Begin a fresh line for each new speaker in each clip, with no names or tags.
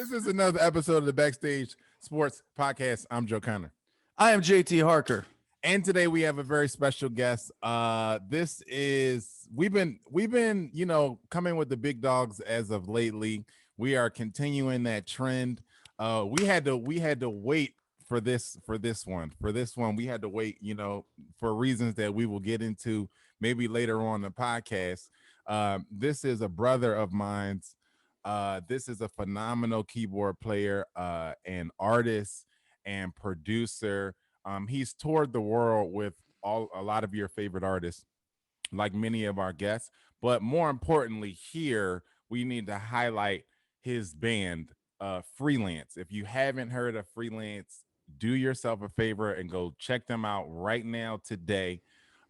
This is another episode of the Backstage Sports Podcast. I'm Joe Connor.
I am JT Harker.
And today we have a very special guest. This is we've been, coming with the big dogs as of lately. We are continuing that trend. We had to wait for this one. For this one, we had to wait, for reasons that we will get into maybe later on the podcast. This is a brother of mine's. This is a phenomenal keyboard player, and artist and producer. He's toured the world with a lot of your favorite artists, like many of our guests. But more importantly, here we need to highlight his band, Freelance. If you haven't heard of Freelance, do yourself a favor and go check them out right now today.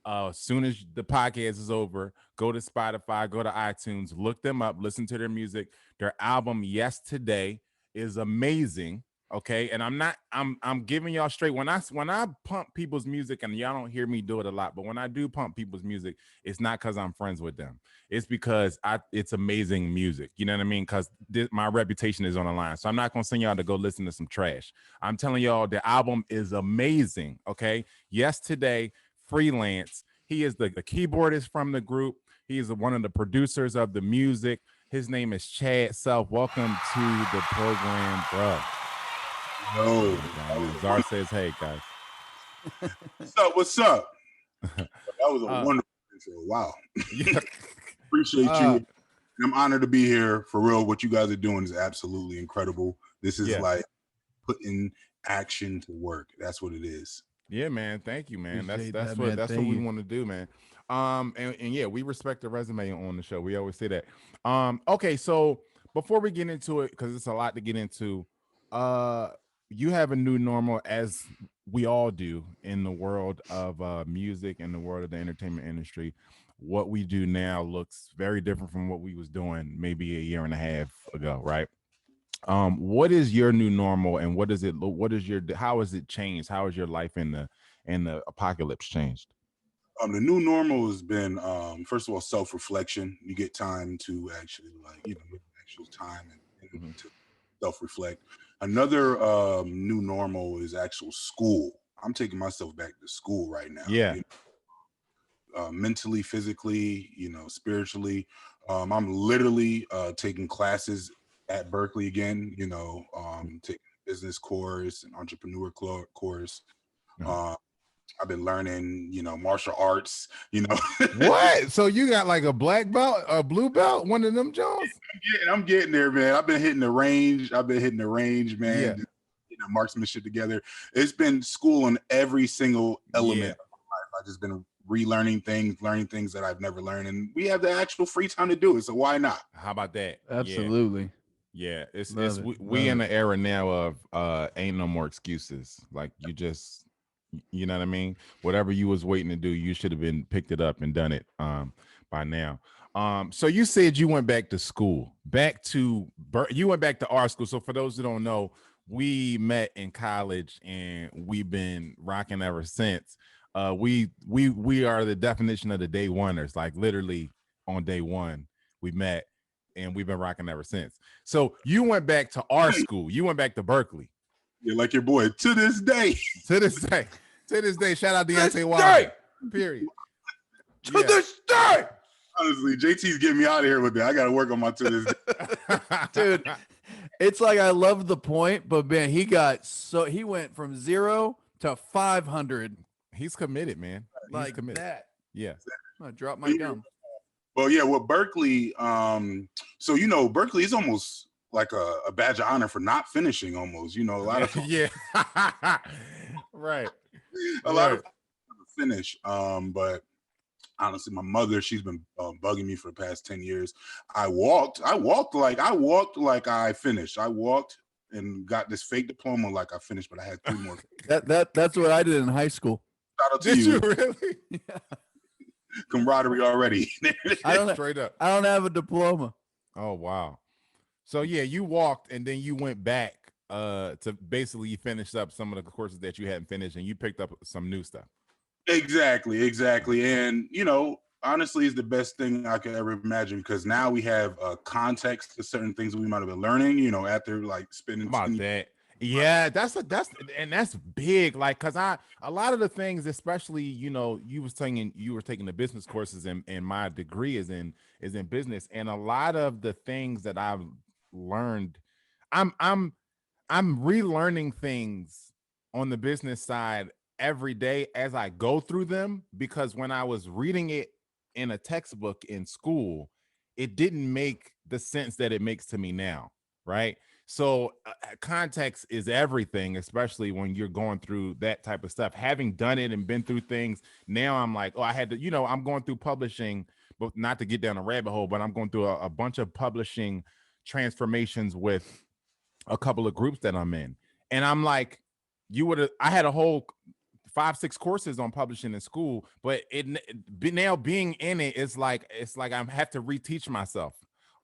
As soon as the podcast is over, go to Spotify, go to iTunes, look them up, listen to their music. Their album, Yes Today, is amazing. Okay, and I'm giving y'all straight. When I pump people's music, and y'all don't hear me do it a lot, but when I do pump people's music, it's not because I'm friends with them. It's because it's amazing music. You know what I mean? Because my reputation is on the line. So I'm not gonna send y'all to go listen to some trash. I'm telling y'all the album is amazing. Okay, Yes Today, Freelance. He is the keyboardist from the group. He is one of the producers of the music. His name is Chad Selph. Welcome to the program, bro.
No,
Czar says, "Hey guys,
what's up? That was a wonderful intro. Wow,
yeah.
Appreciate you. I'm honored to be here. For real, what you guys are doing is absolutely incredible. This is like putting action to work. That's what it is.
Yeah, man. Thank you, man. That's what we want to do, man. And yeah, we respect the resume on the show. We always say that. Okay, so before we get into it, because it's a lot to get into, you have a new normal, as we all do in the world of music and the world of the entertainment industry. What we do now looks very different from what we was doing maybe a year and a half ago, right? What is your new normal, and how has it changed? How has your life in the apocalypse changed?
The new normal has been first of all, self-reflection. You get time to actually actual time and to self-reflect. Another new normal is actual school. I'm taking myself back to school right now.
Yeah.
Mentally, physically, spiritually. I'm literally taking classes at Berkeley again, taking business course and entrepreneur course. I've been learning, martial arts,
What? So you got like a black belt, a blue belt, one of them Jones?
I'm getting there, man. I've been hitting the range, man.
Yeah.
Marksmanship together. It's been school on every single element of my life. I've just been relearning things, learning things that I've never learned. And we have the actual free time to do it. So why not?
How about that?
Absolutely.
Yeah. We in the era now of ain't no more excuses. Like you know what I mean? Whatever you was waiting to do, you should have been picked it up and done it by now. So you said you went back to school, you went back to our school. So for those who don't know, we met in college and we've been rocking ever since. We are the definition of the day oneers. Like literally on day one we met and we've been rocking ever since. So you went back to our school. You went back to Berkeley.
You're like your boy to this day.
To this day. Shout out Deontay Wilder. Period.
To this day.
Honestly, JT's getting me out of here with that. I got to work on my to this day.
Dude, it's like I love the point, but man, he went from 0 to 500.
He's committed, man.
Like committed. That.
Yeah.
I dropped my gum.
Well, yeah, with Berkeley, so Berkeley is almost like a badge of honor for not finishing almost, a lot of
yeah. Right.
A lot of finish. But honestly, my mother, she's been bugging me for the past 10 years. I walked like I finished. I walked and got this fake diploma like I finished, but I had 3 more.
That's what I did in high school.
Shout out to
Did you really?
Yeah.
Camaraderie already.
Straight up.
I don't have a diploma.
Oh wow. So yeah, you walked and then you went back to basically finish up some of the courses that you hadn't finished, and you picked up some new stuff.
Exactly. And honestly is the best thing I could ever imagine because now we have context to certain things that we might have been learning, you know, after like spending
About
10
that. Yeah, that's big. Like, cause a lot of the things, especially, you know, you were taking the business courses and my degree is in business. And a lot of the things that I've learned, I'm I'm I'm relearning things on the business side every day as I go through them because when I was reading it in a textbook in school, it didn't make the sense that it makes to me now, right? So context is everything, especially when you're going through that type of stuff. Having done it and been through things, now I'm like, oh, I had to, you know, I'm going through publishing, but not to get down a rabbit hole, but I'm going through a bunch of publishing transformations with a couple of groups that I'm in. And I'm like, I had a whole 5-6 courses on publishing in school, but now being in it, it's like I have to reteach myself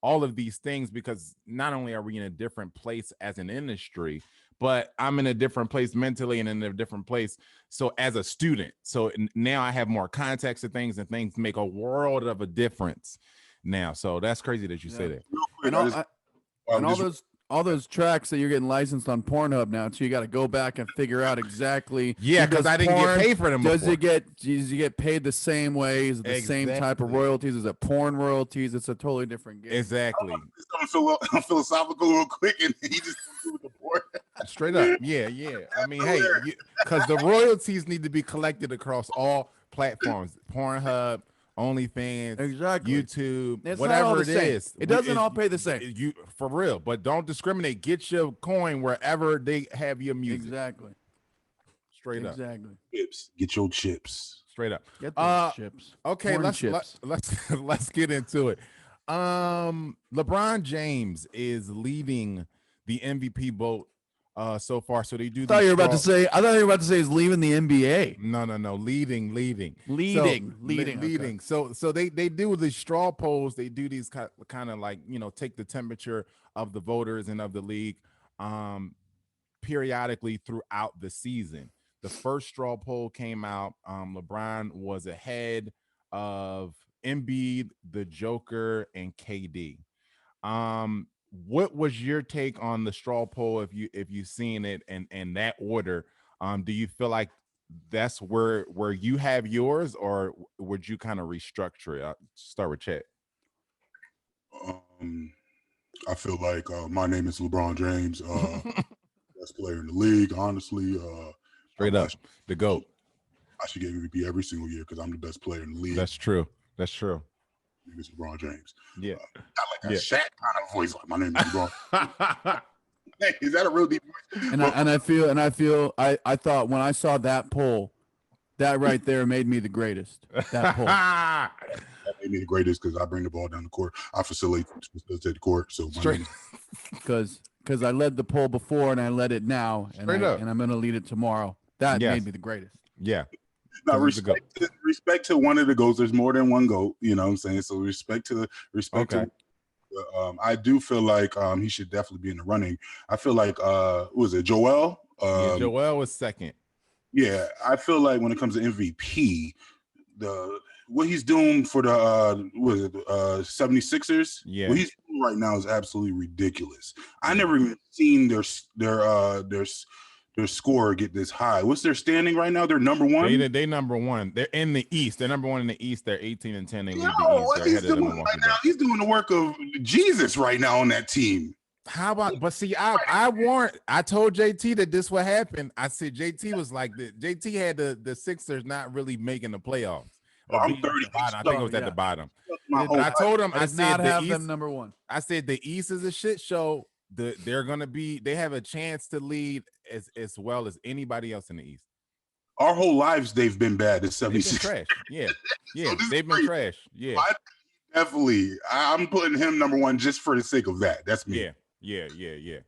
all of these things because not only are we in a different place as an industry, but I'm in a different place mentally and in a different place. So as a student, so now I have more context of things and things make a world of a difference now. So that's crazy that you say that.
Real quick,
And all those tracks that you're getting licensed on Pornhub now, so you got to go back and figure out exactly.
Yeah, because I didn't get paid for them.
Does he get paid the same way? Is it the same type of royalties? Is it porn royalties? It's a totally different game.
Exactly.
I'm philosophical real quick, and he just do with the board.
Straight up. Yeah. I mean, hey, because the royalties need to be collected across all platforms: Pornhub, OnlyFans,
exactly,
YouTube,
it's
whatever it is.
It doesn't all pay the same.
You for real, but don't discriminate. Get your coin wherever they have your music.
Exactly.
Straight up.
Exactly.
Chips. Get your chips.
Straight up.
Get those chips.
Okay, let's get into it. LeBron James is leading the MVP vote so far. So they do.
I thought you were about to say he's leaving the NBA.
No. Leading.
Okay.
So they do these straw polls. They do these kind of like, you know, take the temperature of the voters and of the league periodically throughout the season. The first straw poll came out. LeBron was ahead of Embiid, the Joker, and KD. What was your take on the straw poll if you've seen it and that order? Do you feel like that's where you have yours, or would you kind of restructure it? I'll start with Chad.
I feel like my name is LeBron James, best player in the league. Honestly,
straight up, the GOAT.
I should get MVP every single year because I'm the best player in the league.
That's true.
It's LeBron James.
Yeah,
got like a Shaq kind of voice. Like my name is LeBron. Hey, is that a real deep voice?
I thought when I saw that poll, that right there made me the greatest. That poll.
That made me the greatest because I bring the ball down the court. I facilitate the court. So
because I led the poll before and I led it now, and I'm going to lead it tomorrow. That made me the greatest.
Yeah.
Now, respect to one of the goats. There's more than one goat. You know what I'm saying? So respect to. I do feel like he should definitely be in the running. I feel like was it Joel?
Joel was second.
Yeah, I feel like when it comes to MVP, what he's doing for the 76ers, what he's doing right now is absolutely ridiculous. I never even seen their score get this high. What's their standing right now? They're number one.
They number one. They're in the East. They're number one in the East. They're 18-10. They lead the East.
He's doing the work of Jesus right now on that team.
How about? But see, I told JT that this would happen. I said JT was like this. JT had the Sixers not really making the playoffs.
I'm 30.
I think it was at the bottom. I told him, I said
the East, them number one.
I said the East is a shit show. They're gonna be. They have a chance to lead as well as anybody else in the East.
Our whole lives they've been bad. It's 76.
Trash. Yeah. So they've been trash. Yeah.
Definitely. I'm putting him number one just for the sake of that. That's me.
Yeah.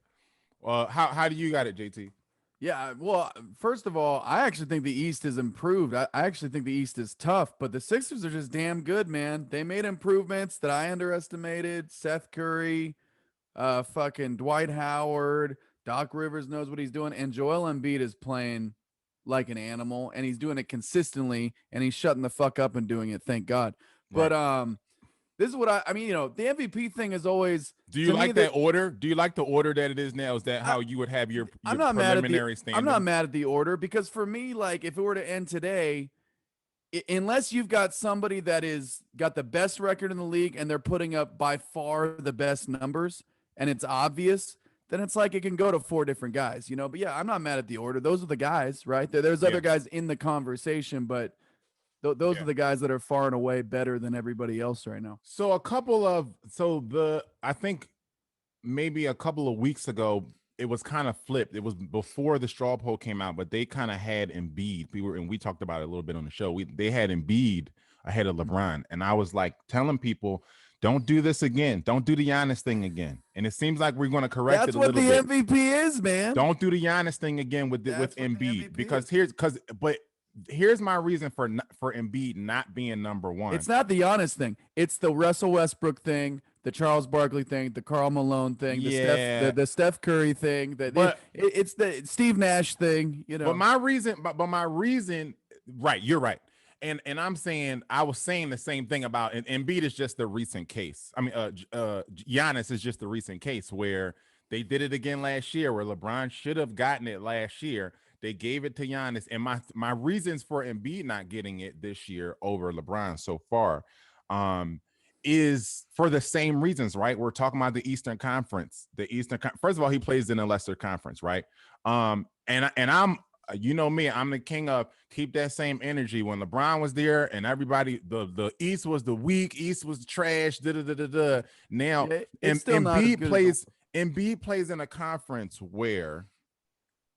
How do you got it, JT?
Yeah, well, first of all, I actually think the East is improved. I actually think the East is tough, but the Sixers are just damn good, man. They made improvements that I underestimated. Seth Curry, fucking Dwight Howard, Doc Rivers knows what he's doing, and Joel Embiid is playing like an animal, and he's doing it consistently, and he's shutting the fuck up and doing it, thank God. But this is what I mean, the MVP thing is always.
Do you like that order? Do you like the order that it is now? Is that how you would have your
I'm not
preliminary
standing? I'm not mad at the order because for me, like if it were to end today, unless you've got somebody that is got the best record in the league and they're putting up by far the best numbers and it's obvious, then it's like it can go to 4 different guys, But yeah, I'm not mad at the order. Those are the guys, right? There's other guys in the conversation, but those are the guys that are far and away better than everybody else right now.
So I think maybe a couple of weeks ago, it was kind of flipped. It was before the straw poll came out, but they kind of had Embiid. We talked about it a little bit on the show. They had Embiid ahead of LeBron, and I was like telling people, don't do this again. Don't do the Giannis thing again. And it seems like we're going to correct it a little bit.
That's what the MVP is, man.
Don't do the Giannis thing again with Embiid because here's my reason for Embiid not being number one.
It's not the Giannis thing. It's the Russell Westbrook thing, the Charles Barkley thing, the Karl Malone thing, the Steph Curry thing. It's the Steve Nash thing.
But my reason, right? You're right. And I'm saying I was saying the same thing about and Embiid is just the recent case. I mean, Giannis is just the recent case where they did it again last year, where LeBron should have gotten it last year. They gave it to Giannis, and my reasons for Embiid not getting it this year over LeBron so far, is for the same reasons, right? We're talking about the Eastern Conference. First of all, he plays in a lesser conference, right? And I'm. You know me, I'm the king of keep that same energy. When LeBron was there and everybody, the East was the weak, East was the trash, Now, Embiid plays in a conference where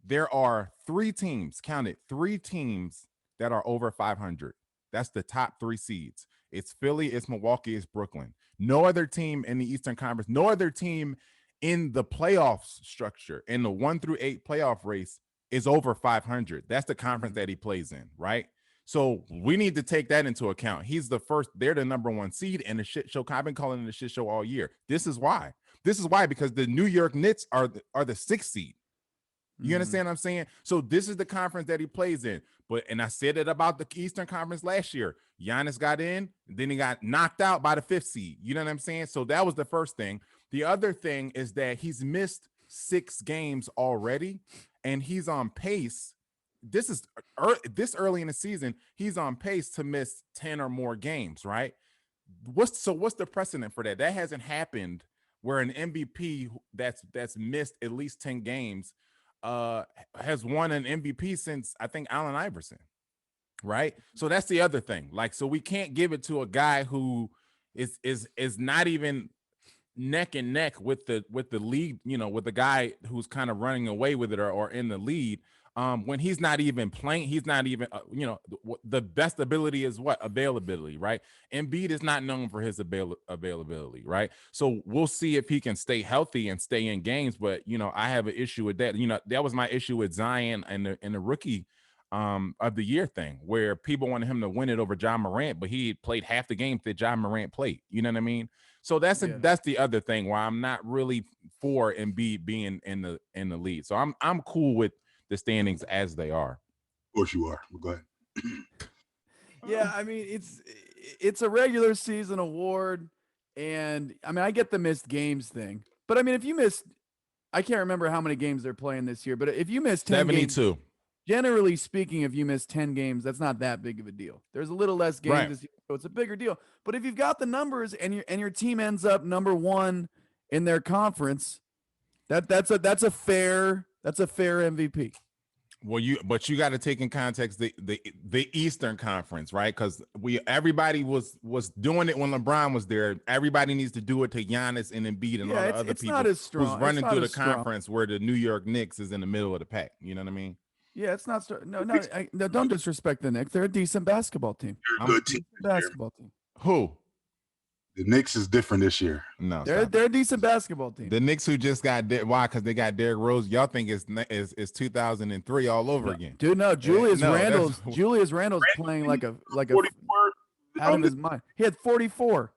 there are 3 teams, count it, 3 teams that are over 500. That's the top 3 seeds. It's Philly, it's Milwaukee, it's Brooklyn. No other team in the Eastern Conference, no other team in the playoffs structure, in the 1 through 8 playoff race is over 500. That's the conference that he plays in, right? So we need to take that into account. He's the first, they're the number 1 seed in the shit show. I've been calling it a shit show all year. This is why, because the New York Knicks are the 6th seed. You understand what I'm saying? So this is the conference that he plays in. And I said it about the Eastern Conference last year. Giannis got in, then he got knocked out by the 5th seed. You know what I'm saying? So that was the first thing. The other thing is that he's missed 6 games already, and he's on pace. This is this early in the season. He's on pace to miss 10 or more games, right? What's the precedent for that? That hasn't happened where an MVP that's missed at least 10 games has won an MVP since I think Allen Iverson, right? So that's the other thing. Like, so we can't give it to a guy who is not even neck and neck with the lead, with the guy who's kind of running away with it or in the lead, when he's not even playing. He's not even the best ability is what? Availability, right? Embiid is not known for his availability, right? So we'll see if he can stay healthy and stay in games, but I have an issue with that. That was my issue with Zion and the rookie of the year thing, where people wanted him to win it over John Morant, but he played half the games that John Morant played. You know what I mean? So that's the other thing why I'm not really for Embiid being in the lead. So I'm cool with the standings as they are.
Of course you are. Well, go ahead.
Yeah, I mean it's a regular season award, and I mean I get the missed games thing, but I mean if you missed, I can't remember how many games they're playing this year, but if you missed 10
72.
games, generally speaking, if you miss 10 games, that's not that big of a deal. There's a little less games this year, so it's a bigger deal. But if you've got the numbers and your team ends up number 1 in their conference, that's a fair MVP.
Well, you got to take in context the Eastern Conference, right? Because everybody was doing it when LeBron was there. Everybody needs to do it to Giannis and Embiid and all the other people who's running through the conference where the New York Knicks is in the middle of the pack. You know what I mean?
Yeah, it's not. No, don't disrespect the Knicks. They're a decent basketball team.
They're a good team.
Basketball team.
Who?
The Knicks is different this year.
No,
they're a decent basketball team.
The Knicks who just got why? Because they got Derrick Rose. Y'all think it's 2003 all over again?
Dude, no. Julius Randle's playing like a out of his mind. He had 44.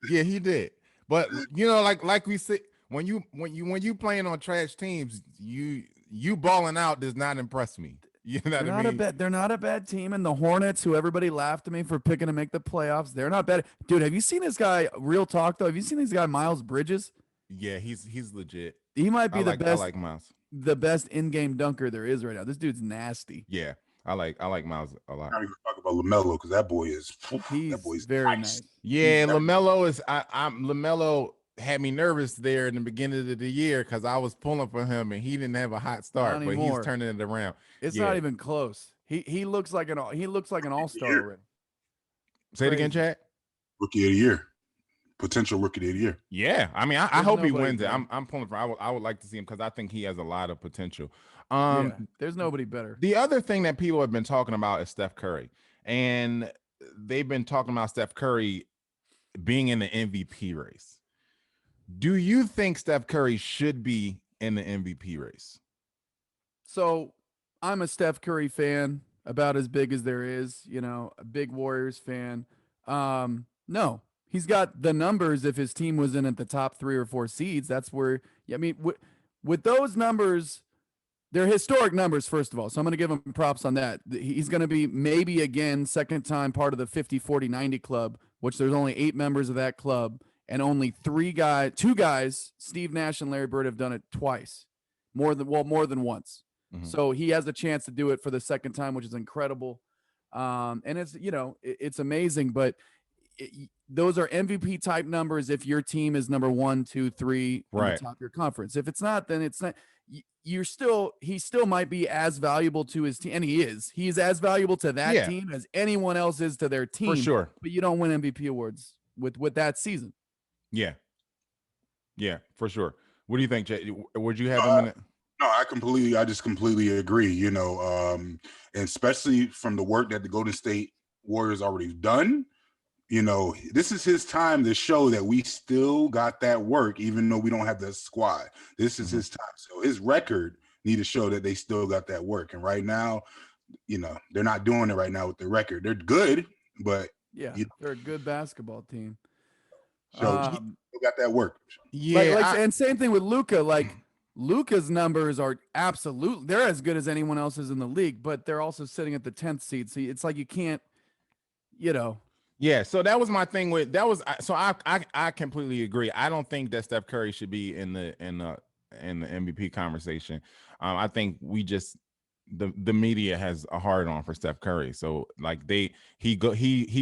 Yeah, he did. But like we said, when you playing on trash teams, you balling out does not impress me. You know what I mean?
They're not a bad team. And the Hornets, who everybody laughed at me for picking to make the playoffs, they're not bad. Dude, have you seen this guy? Real talk though, have you seen this guy Miles Bridges?
Yeah, he's legit.
He might be
I
the best,
like Miles.
the best in-game dunker there is right now. This dude's nasty.
Yeah, I like Miles a lot.
Not even talk about LaMelo because that boy is
Very nice.
Yeah, LaMelo is. I'm LaMelo had me nervous there in the beginning of the year because I was pulling for him and he didn't have a hot start, but he's turning it around.
It's not even close. He looks like an all-star already.
Say it again, Chad.
Rookie of the year, potential rookie of the year.
Yeah, I mean, I hope he wins it. I'm pulling for. I would like to see him because I think he has a lot of potential.
There's nobody better.
The other thing that people have been talking about is Steph Curry, and they've been talking about Steph Curry being in the MVP race. Do you think Steph Curry should be in the MVP race?
So I'm a Steph Curry fan, about as big as there is, a big Warriors fan. No, he's got the numbers. If his team was in at the top 3 or 4 seeds, that's where, I mean, with those numbers, they're historic numbers, first of all. So I'm going to give him props on that. He's going to be maybe again, second time part of the 50-40-90 club, which there's only 8 members of that club. And only 2 guys, Steve Nash and Larry Bird, have done it twice, more than once. Mm-hmm. So he has a chance to do it for the second time, which is incredible. And it's, it's amazing, but those are MVP type numbers. If your team is number 1, 2, 3 on the top of your conference, if it's not, then it's not. He still might be as valuable to his team, and he's as valuable to that team as anyone else is to their team.
For sure.
But you don't win MVP awards with that season.
Yeah, for sure. What do you think, Jay? Would you have him in it?
No, I just completely agree, and especially from the work that the Golden State Warriors already done, this is his time to show that we still got that work, even though we don't have the squad. This is his time. So his record need to show that they still got that work. And right now, they're not doing it right now with the record. They're good, but
they're a good basketball team.
So still got that work.
Yeah, and same thing with Luka. Like Luka's numbers are they're as good as anyone else's in the league, but they're also sitting at the 10th seed. So it's like you can't,
Yeah, so that was my thing with that was so I completely agree. I don't think that Steph Curry should be in the MVP conversation. I think we just the media has a hard on for Steph Curry. So like he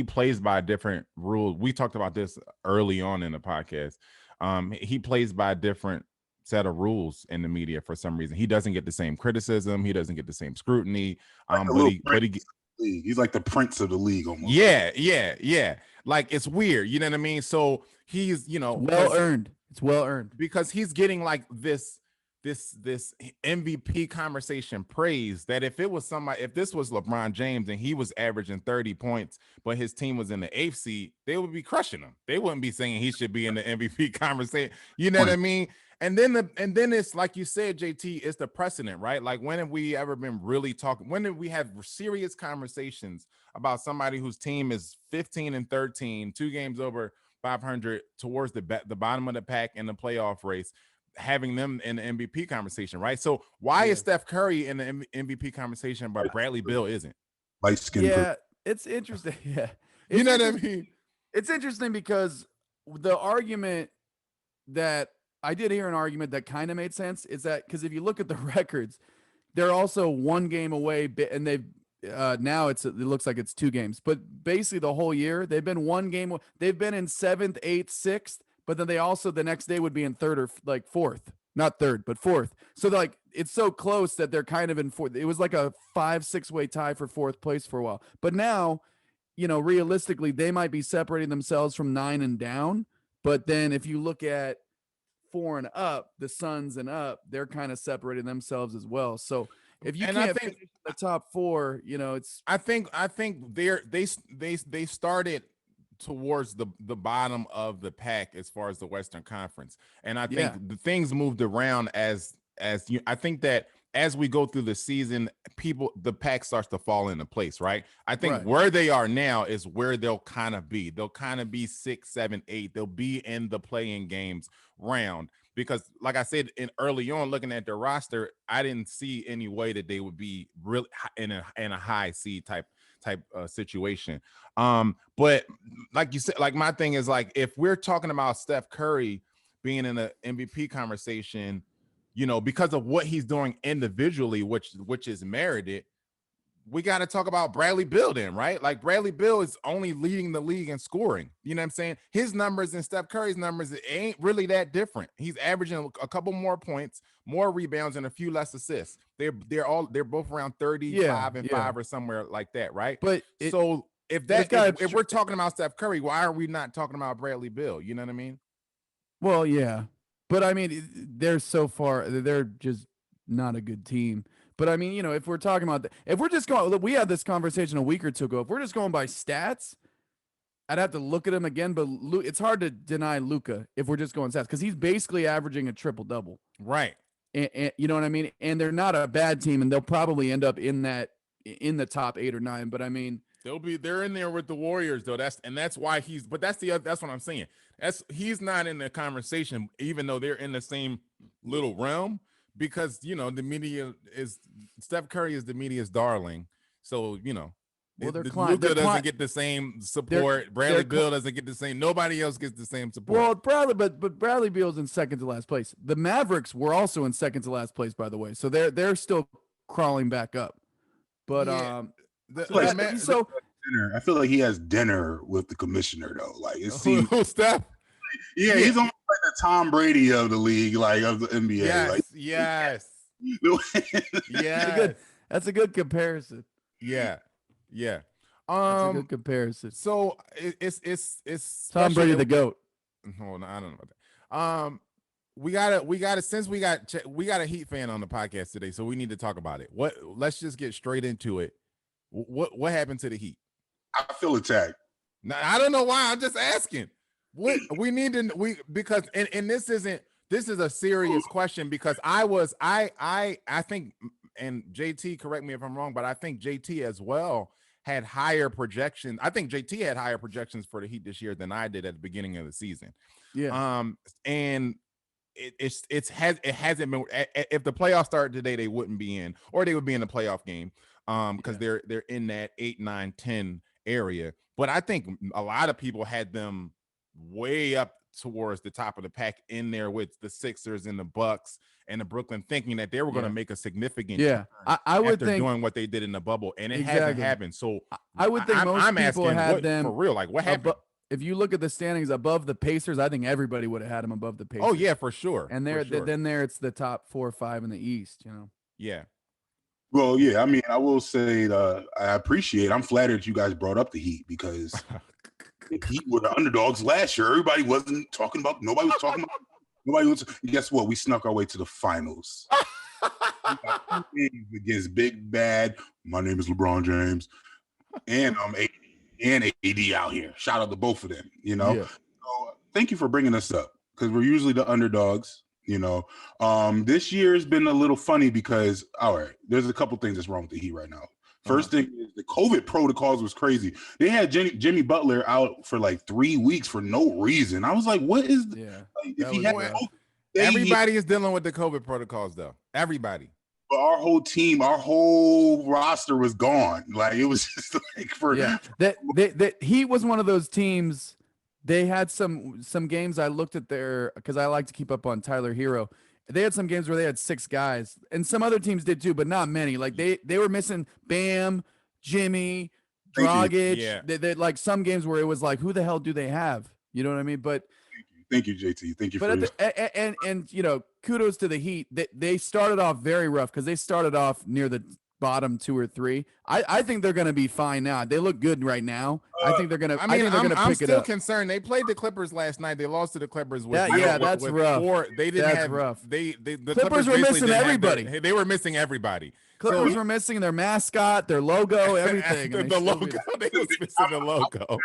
plays by different rules. We talked about this early on in the podcast. He plays by a different set of rules in the media for some reason. He doesn't get the same criticism. He doesn't get the same scrutiny.
He's like the prince of the league almost.
Yeah. Like it's weird. You know what I mean? So he's,
well earned. It's well earned
because he's getting like this MVP conversation praise that if this was LeBron James and he was averaging 30 points, but his team was in the 8th seed, they would be crushing him. They wouldn't be saying he should be in the MVP conversation. You know what I mean? And then it's like you said, JT, it's the precedent, right? Like when have we ever been really talking? When did we have serious conversations about somebody whose team is 15-13, 2 games over 500 towards the bottom of the pack in the playoff race, having them in the MVP conversation, right? So why is Steph Curry in the MVP conversation, but Bradley Beal isn't?
Light skin.
Yeah, it's interesting. Yeah,
you know what I mean?
It's interesting because the argument that I did hear an argument that kind of made sense is that because if you look at the records, they're also 1 game away, and they've now it looks like it's 2 games, but basically the whole year they've been 1 game. They've been in 7th, 8th, 6th. But then they also the next day would be in 3rd or like 4th, not 3rd, but 4th. So like it's so close that they're kind of in 4th. It was like a 5-6 way tie for 4th place for a while. But now, realistically, they might be separating themselves from 9 and down. But then if you look at 4 and up, the Suns and up, they're kind of separating themselves as well. So if you can't finish in the top 4, it's. I think
they started towards the bottom of the pack as far as the Western Conference, and I think the things moved around as I think that as we go through the season, the pack starts to fall into place, right? I think where they are now is where they'll kind of be. They'll kind of be 6, 7, 8. They'll be in the play-in games round. because like I said in early on, looking at their roster, I didn't see any way that they would be really in a high seed type situation. But like you said, like my thing is like if we're talking about Steph Curry being in an MVP conversation, you know, because of what he's doing individually, which is merited, we got to talk about Bradley Beal then, right? Like Bradley Beal is only leading the league in scoring. You know what I'm saying? His numbers and Steph Curry's numbers, it ain't really that different. He's averaging a couple more points, more rebounds, and a few less assists. They're both around 35 and 5 or somewhere like that, right?
But
so if we're talking about Steph Curry, why are we not talking about Bradley Beal? You know what I mean?
Well, yeah. But I mean, they're just not a good team. But I mean, you know, if we're talking about if we're just going, we had this conversation a week or two ago. If we're just going by stats, I'd have to look at him again. But it's hard to deny Luka if we're just going stats because he's basically averaging a triple double,
right?
And you know what I mean. And they're not a bad team, and they'll probably end up in the top 8 or 9. But I mean,
they're in there with the Warriors though. That's why that's what I'm saying. He's not in the conversation, even though they're in the same little realm. Because, you know, the media is Steph Curry is the media's darling. So, you know, Luka doesn't get the same support. Bradley Beal doesn't get the same. Nobody else gets the same support.
Well, but Bradley Beal's in second to last place. The Mavericks were also in second to last place, by the way. So they're still crawling back up. But
I feel like he has dinner with the commissioner though. Like it seems
Steph.
Yeah, he's almost like the Tom Brady of the league, like of the NBA.
Yes,
That's a good comparison.
Yeah.
That's a good comparison.
So it's
Tom Brady the GOAT.
Hold on, I don't know about that. We gotta since we got a Heat fan on the podcast today, so we need to talk about it. Let's just get straight into it. What happened to the Heat?
I feel attacked.
Now, I don't know why. I'm just asking. What we need to because this is a serious question because I think, and JT, correct me if I'm wrong, but I think JT as well had higher projections. I think JT had higher projections for the Heat this year than I did at the beginning of the season.
Yeah.
And it hasn't been. If the playoffs started today, they wouldn't be in, or they would be in the playoff game. Because they're in that 8, 9, 10 area. But I think a lot of people had them way up towards the top of the pack in there with the Sixers and the Bucks and the Brooklyn, thinking that they were going to make a significant
turn I would think
doing what they did in the bubble, and it hasn't happened. So
I would think most people had them
for real. Like what happened?
If you look at the standings above the Pacers, I think everybody would have had them above the Pacers.
Oh yeah, for sure.
And then it's the top 4 or 5 in the East. You know.
Yeah.
Well, yeah. I mean, I will say I'm flattered you guys brought up the Heat because the Heat were the underdogs last year. Nobody was talking about. Guess what? We snuck our way to the finals against Big Bad. My name is LeBron James, and AD out here. Shout out to both of them. You know. Yeah. So thank you for bringing us up because we're usually the underdogs. You know, this year has been a little funny because, all right, there's a couple things that's wrong with the Heat right now. First thing is the COVID protocols was crazy. They had Jimmy Butler out for like 3 weeks for no reason. I was like, what is if he had COVID,
everybody is dealing with the COVID protocols though. Everybody.
But our whole team, our whole roster was gone. Like it was just like
that Heat was one of those teams. They had some games I looked at because I like to keep up on Tyler Hero. They had some games where they had 6 guys, and some other teams did too, but not many. Like they were missing Bam, Jimmy, Dragic. Yeah. They like some games where it was like, who the hell do they have? You know what I mean? But
thank you, JT. Thank you.
And you know, kudos to the Heat. They started off very rough because they started off near the bottom 2 or 3. I think they're going to be fine now. They look good right now. I think they're going to.
I'm still concerned. They played the Clippers last night. They lost to the Clippers.
That's rough.
They didn't
that's
have
rough.
The
Clippers were missing everybody.
They were missing everybody.
Clippers were missing their mascot, their logo, everything.
the logo. They was missing the logo.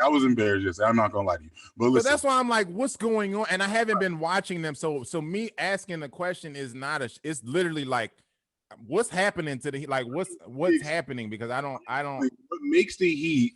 I was embarrassed yesterday. I'm not gonna lie to you. But
that's why I'm like, what's going on? And I haven't been watching them. So me asking the question is not it's literally like, what's happening to the Heat? Like what's happening? Because I don't.
What makes the Heat,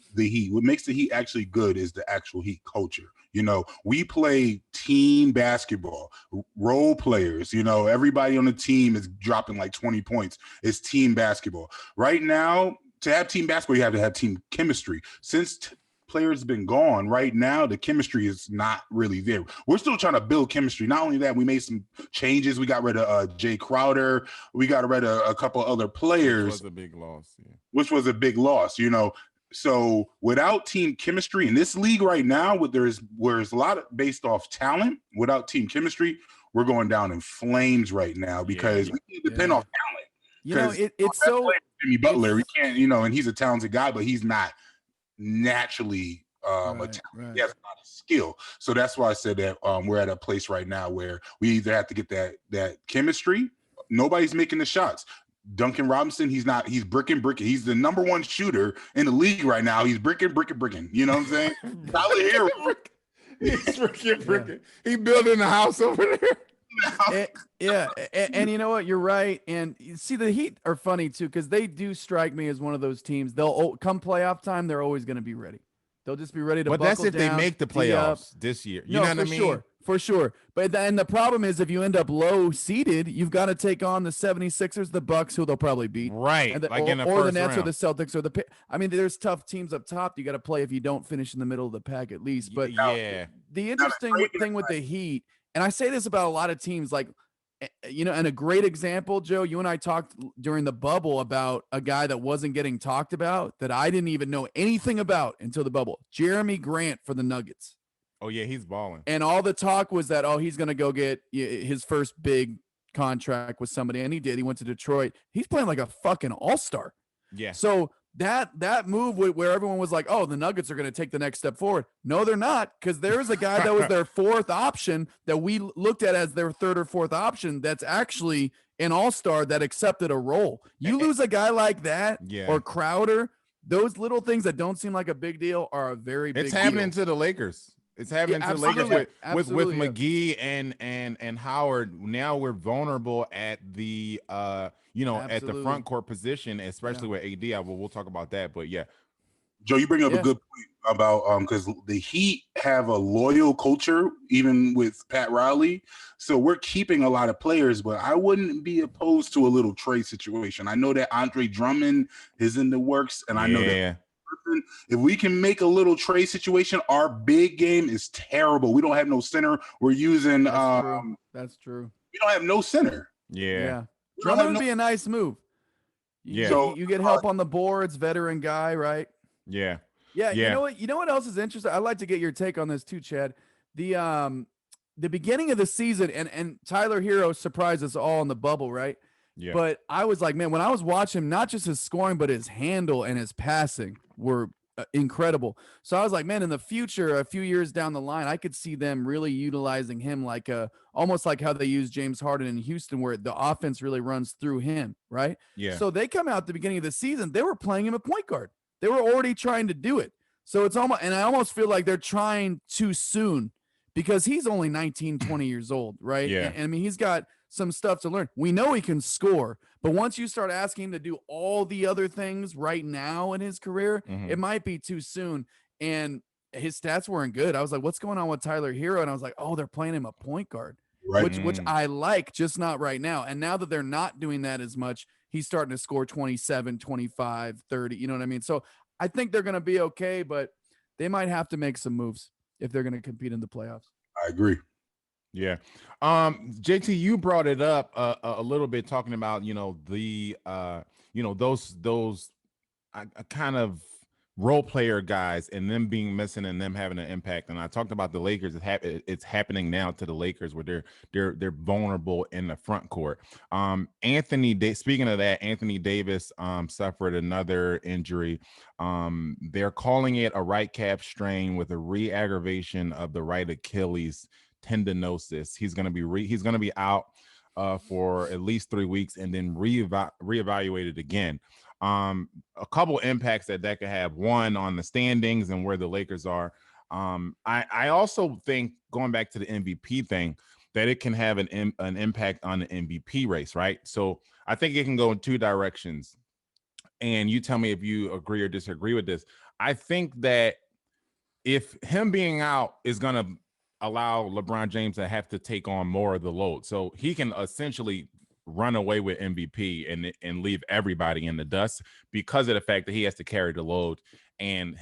what makes the Heat actually good is the actual Heat culture. You know, we play team basketball, role players. You know, everybody on the team is dropping like 20 points. It's team basketball. Right now, to have team basketball, you have to have team chemistry. Since players have been gone, right now the chemistry is not really there. We're still trying to build chemistry. Not only that, we made some changes. We got rid of Jay Crowder. We got rid of a couple other players.
Which was a big loss. Yeah.
Which was a big loss, you know. So without team chemistry in this league right now, where it's a lot of based off talent, without team chemistry, we're going down in flames right now because we can't depend on talent.
You know, it's so
Jimmy Butler, we can't, you know, and he's a talented guy, but he's not naturally right. He has a lot of skill. So that's why I said that we're at a place right now where we either have to get that chemistry. Nobody's making the shots. Duncan Robinson, he's bricking. He's the number one shooter in the league right now. He's bricking. You know what I'm saying? Tyler Hero.
He's bricking. He building a house over there.
And you know what? You're right. And you see, the Heat are funny too because they do strike me as one of those teams. They'll come playoff time, they're always going to be ready. They'll just be ready to.
But that's if they make the playoffs this year. You know what I mean?
For sure. But then the problem is if you end up low seeded, you've got to take on the 76ers, the Bucks, who they'll probably beat.
Right.
And or the Nets or the Celtics or the I mean, there's tough teams up top you got to play if you don't finish in the middle of the pack at least. But the interesting thing with the Heat, and I say this about a lot of teams, like, you know, and a great example, Joe, you and I talked during the bubble about a guy that wasn't getting talked about that I didn't even know anything about until the bubble. Jeremy Grant for the Nuggets.
Oh, yeah, he's balling.
And all the talk was that, he's going to go get his first big contract with somebody. And he did. He went to Detroit. He's playing like a fucking all-star.
Yeah.
So that move where everyone was like, the Nuggets are going to take the next step forward. No, they're not, because there's a guy that was their fourth option that we looked at as their third or fourth option that's actually an all-star that accepted a role. You lose a guy like that or Crowder, those little things that don't seem like a big deal are a very big deal.
It's happening to the Lakers. It's happening to the Lakers with McGee and Howard. Now we're vulnerable at the at the front court position, especially with AD. We'll talk about that, but yeah.
Joe, you bring up a good point about because the Heat have a loyal culture, even with Pat Riley. So we're keeping a lot of players, but I wouldn't be opposed to a little trade situation. I know that Andre Drummond is in the works, and I know that. If we can make a little trade situation, our big game is terrible. We don't have no center. We're using
That's true.
We don't have no center.
Yeah. Drummond would be a nice move. You get help on the boards, veteran guy, right?
Yeah.
You know what else is interesting? I'd like to get your take on this too, Chad. The beginning of the season, and Tyler Hero surprised us all in the bubble, right?
Yeah.
But I was like, man, when I was watching him, not just his scoring, but his handle and his passing were incredible. So I was like, man, in the future, a few years down the line, I could see them really utilizing him like almost like how they use James Harden in Houston, where the offense really runs through him, right?
Yeah.
So they come out at the beginning of the season, they were playing him at point guard. They were already trying to do it. So it's almost, and I almost feel like they're trying too soon because he's only 19, 20 years old, right?
Yeah.
And I mean, he's got some stuff to learn. We know he can score, but once you start asking him to do all the other things right now in his career, it might be too soon. And his stats weren't good. I was like, what's going on with Tyler Hero? And I was like, they're playing him a point guard,
right.
which I like, just not right now. And now that they're not doing that as much, he's starting to score 27, 25, 30. You know what I mean? So I think they're going to be okay, but they might have to make some moves if they're going to compete in the playoffs.
I agree.
Yeah. JT, you brought it up a little bit, talking about, those kind of role player guys and them being missing and them having an impact. And I talked about the Lakers. It's happening now to the Lakers where they're vulnerable in the front court. Speaking of that, Anthony Davis suffered another injury. They're calling it a right calf strain with a re-aggravation of the right Achilles tendinosis. He's going to be out for at least 3 weeks and then reevaluated again. A couple impacts that could have. One, on the standings and where the Lakers are. I also think, going back to the MVP thing, that it can have an impact on the MVP race, right? So I think it can go in two directions. And you tell me if you agree or disagree with this. I think that if him being out is going to allow LeBron James to have to take on more of the load, so he can essentially run away with MVP and leave everybody in the dust because of the fact that he has to carry the load, and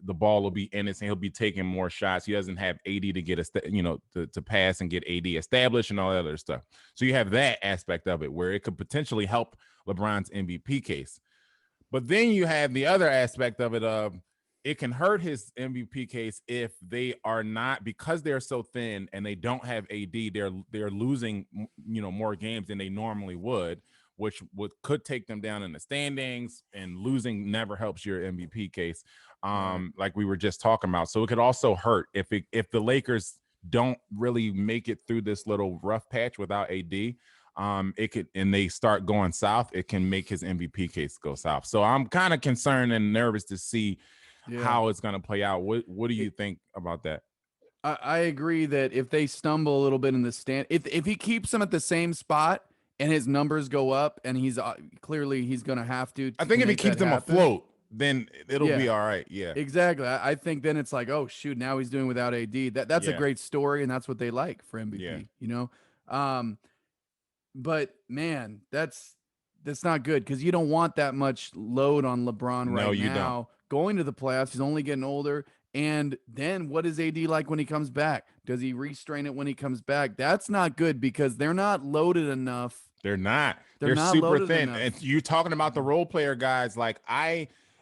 the ball will be innocent. He'll be taking more shots. He doesn't have AD to get to pass and get AD established and all that other stuff. So you have that aspect of it where it could potentially help LeBron's MVP case. But then you have the other aspect of it of it can hurt his MVP case if they are not, because they're so thin and they don't have AD, they're losing more games than they normally would, which could take them down in the standings, and losing never helps your MVP case, like we were just talking about. So it could also hurt if the Lakers don't really make it through this little rough patch without AD. It could, and they start going south, it can make his MVP case go south. So I'm kind of concerned and nervous to see how it's going to play out. What do you think about that?
I agree that if they stumble a little bit in the stand, if he keeps them at the same spot and his numbers go up, and he's clearly he's going to have to.
I think if he keeps them afloat, then it'll be all right. Yeah,
exactly. I think then it's like, oh shoot, now he's doing without AD. That's a great story, and that's what they like for MVP. But man, that's not good, because you don't want that much load on LeBron right now. Going to the playoffs, he's only getting older. And then what is AD like when he comes back? Does he restrain it when he comes back? That's not good, because they're not loaded enough.
They're not. They're not super thin. Enough. And you're talking about the role player guys. Like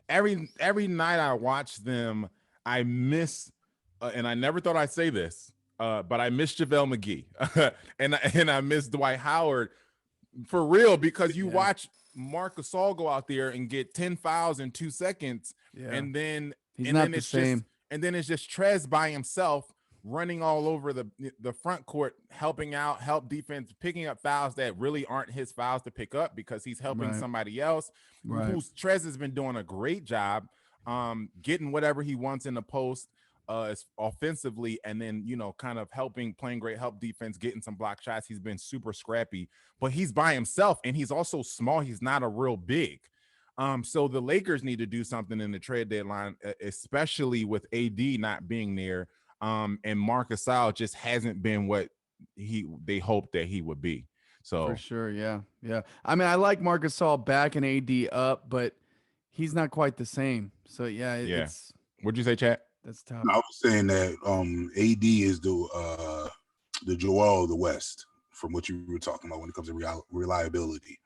every night I watch them, I miss, and I never thought I'd say this, but I miss JaVale McGee and I miss Dwight Howard for real, because you watch Marc Gasol go out there and get 10 fouls in 2 seconds, and then it's just Trez by himself running all over the front court, helping out, help defense, picking up fouls that really aren't his fouls to pick up, because he's helping somebody else. Who's Trez has been doing a great job getting whatever he wants in the post offensively, and then kind of playing great help defense, getting some block shots. He's been super scrappy, but he's by himself, and he's also small. He's not a real big. So the Lakers need to do something in the trade deadline, especially with AD not being there. And Marc Gasol just hasn't been what they hoped that he would be. So
for sure, yeah. I mean, I like Marc Gasol back and AD up, but he's not quite the same. So it's.
What'd you say, Chad?
That's tough.
I was saying that AD is the Joel of the West, from what you were talking about when it comes to reliability.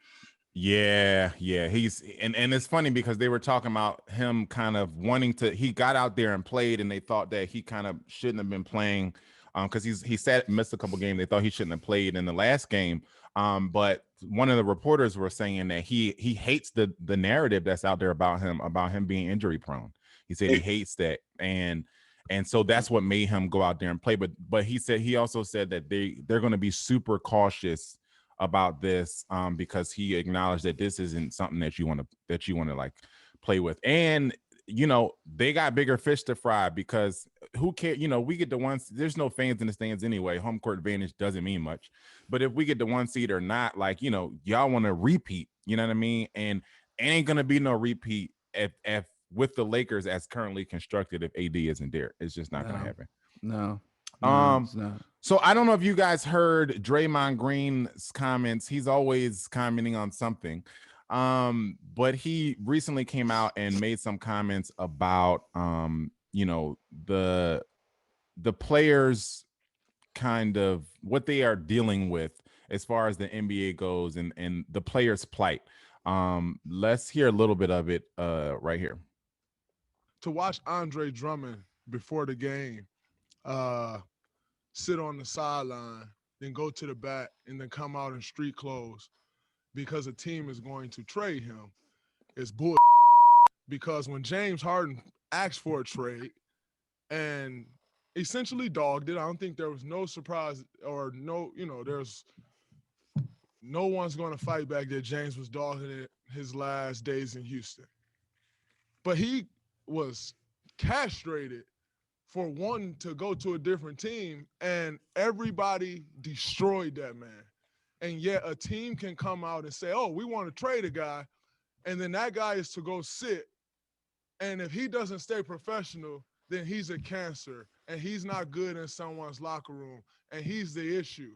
Yeah. He's and it's funny because they were talking about him kind of wanting to. He got out there and played, and they thought that he kind of shouldn't have been playing because he missed a couple games. They thought he shouldn't have played in the last game. But one of the reporters were saying that he hates the narrative that's out there about him being injury prone. He said he hates that, and so that's what made him go out there and play. But he also said that they're going to be super cautious about this because he acknowledged that this isn't something that you want to like play with. And they got bigger fish to fry, because who cares? We get the ones. There's no fans in the stands anyway. Home court advantage doesn't mean much. But if we get the 1 seed or not, like y'all want to repeat. You know what I mean? And it ain't gonna be no repeat if with the Lakers as currently constructed, if AD isn't there. It's just not gonna happen.
No.
It's not. So I don't know if you guys heard Draymond Green's comments. He's always commenting on something. But he recently came out and made some comments about the players, kind of what they are dealing with as far as the NBA goes, and the players' plight. Let's hear a little bit of it right here.
To watch Andre Drummond before the game sit on the sideline, then go to the back, and then come out in street clothes because a team is going to trade him is bull. Because when James Harden asked for a trade and essentially dogged it, I don't think there was no surprise or there's no one's going to fight back that James was dogging it his last days in Houston. But he was castrated for wanting to go to a different team, and everybody destroyed that man. And yet a team can come out and say, oh, we want to trade a guy, and then that guy is to go sit. And if he doesn't stay professional, then he's a cancer, and he's not good in someone's locker room, and he's the issue.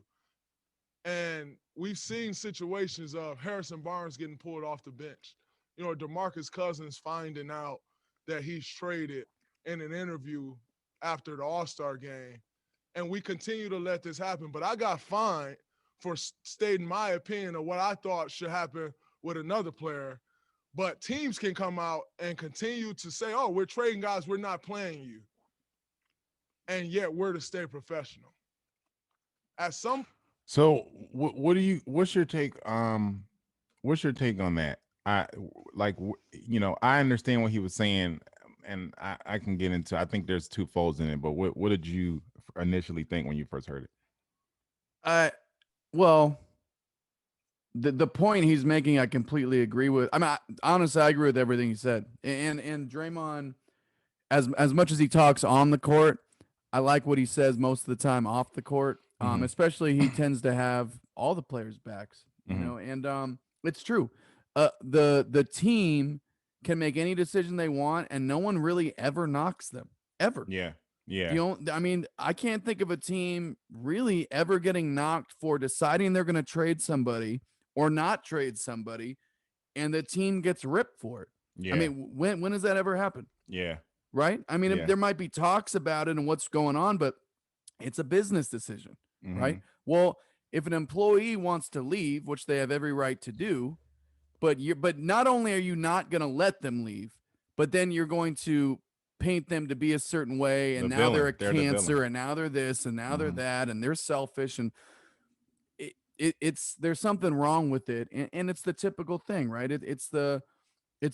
And we've seen situations of Harrison Barnes getting pulled off the bench. You know, DeMarcus Cousins finding out that he's traded in an interview after the All-Star game. And we continue to let this happen. But I got fined for stating my opinion of what I thought should happen with another player. But teams can come out and continue to say, oh, we're trading guys, we're not playing you. And yet we're to stay professional. At some
So what's your take what's your take on that? I I understand what he was saying, and I can get into, I think there's two folds in it, but what did you initially think when you first heard it?
Well, the point he's making, I completely agree with. I mean, honestly, I agree with everything he said. And Draymond, as much as he talks on the court, I like what he says most of the time off the court. Especially he tends to have all the players' backs, you know, and it's true. The team can make any decision they want, and no one really ever knocks them, ever.
Yeah. Yeah.
I mean, I can't think of a team really ever getting knocked for deciding they're going to trade somebody or not trade somebody, and the team gets ripped for it.
Yeah.
I mean, when does that ever happen?
Yeah.
Right? I mean,
Yeah.
there might be talks about it and what's going on, but it's a business decision, right? Well, if an employee wants to leave, which they have every right to do, but not only are you not going to let them leave, but then you're going to paint them to be a certain way, and now they're a cancer, and now they're this, and now they're that, and they're selfish, and it's there's something wrong with it, and it's the typical thing, right? It's the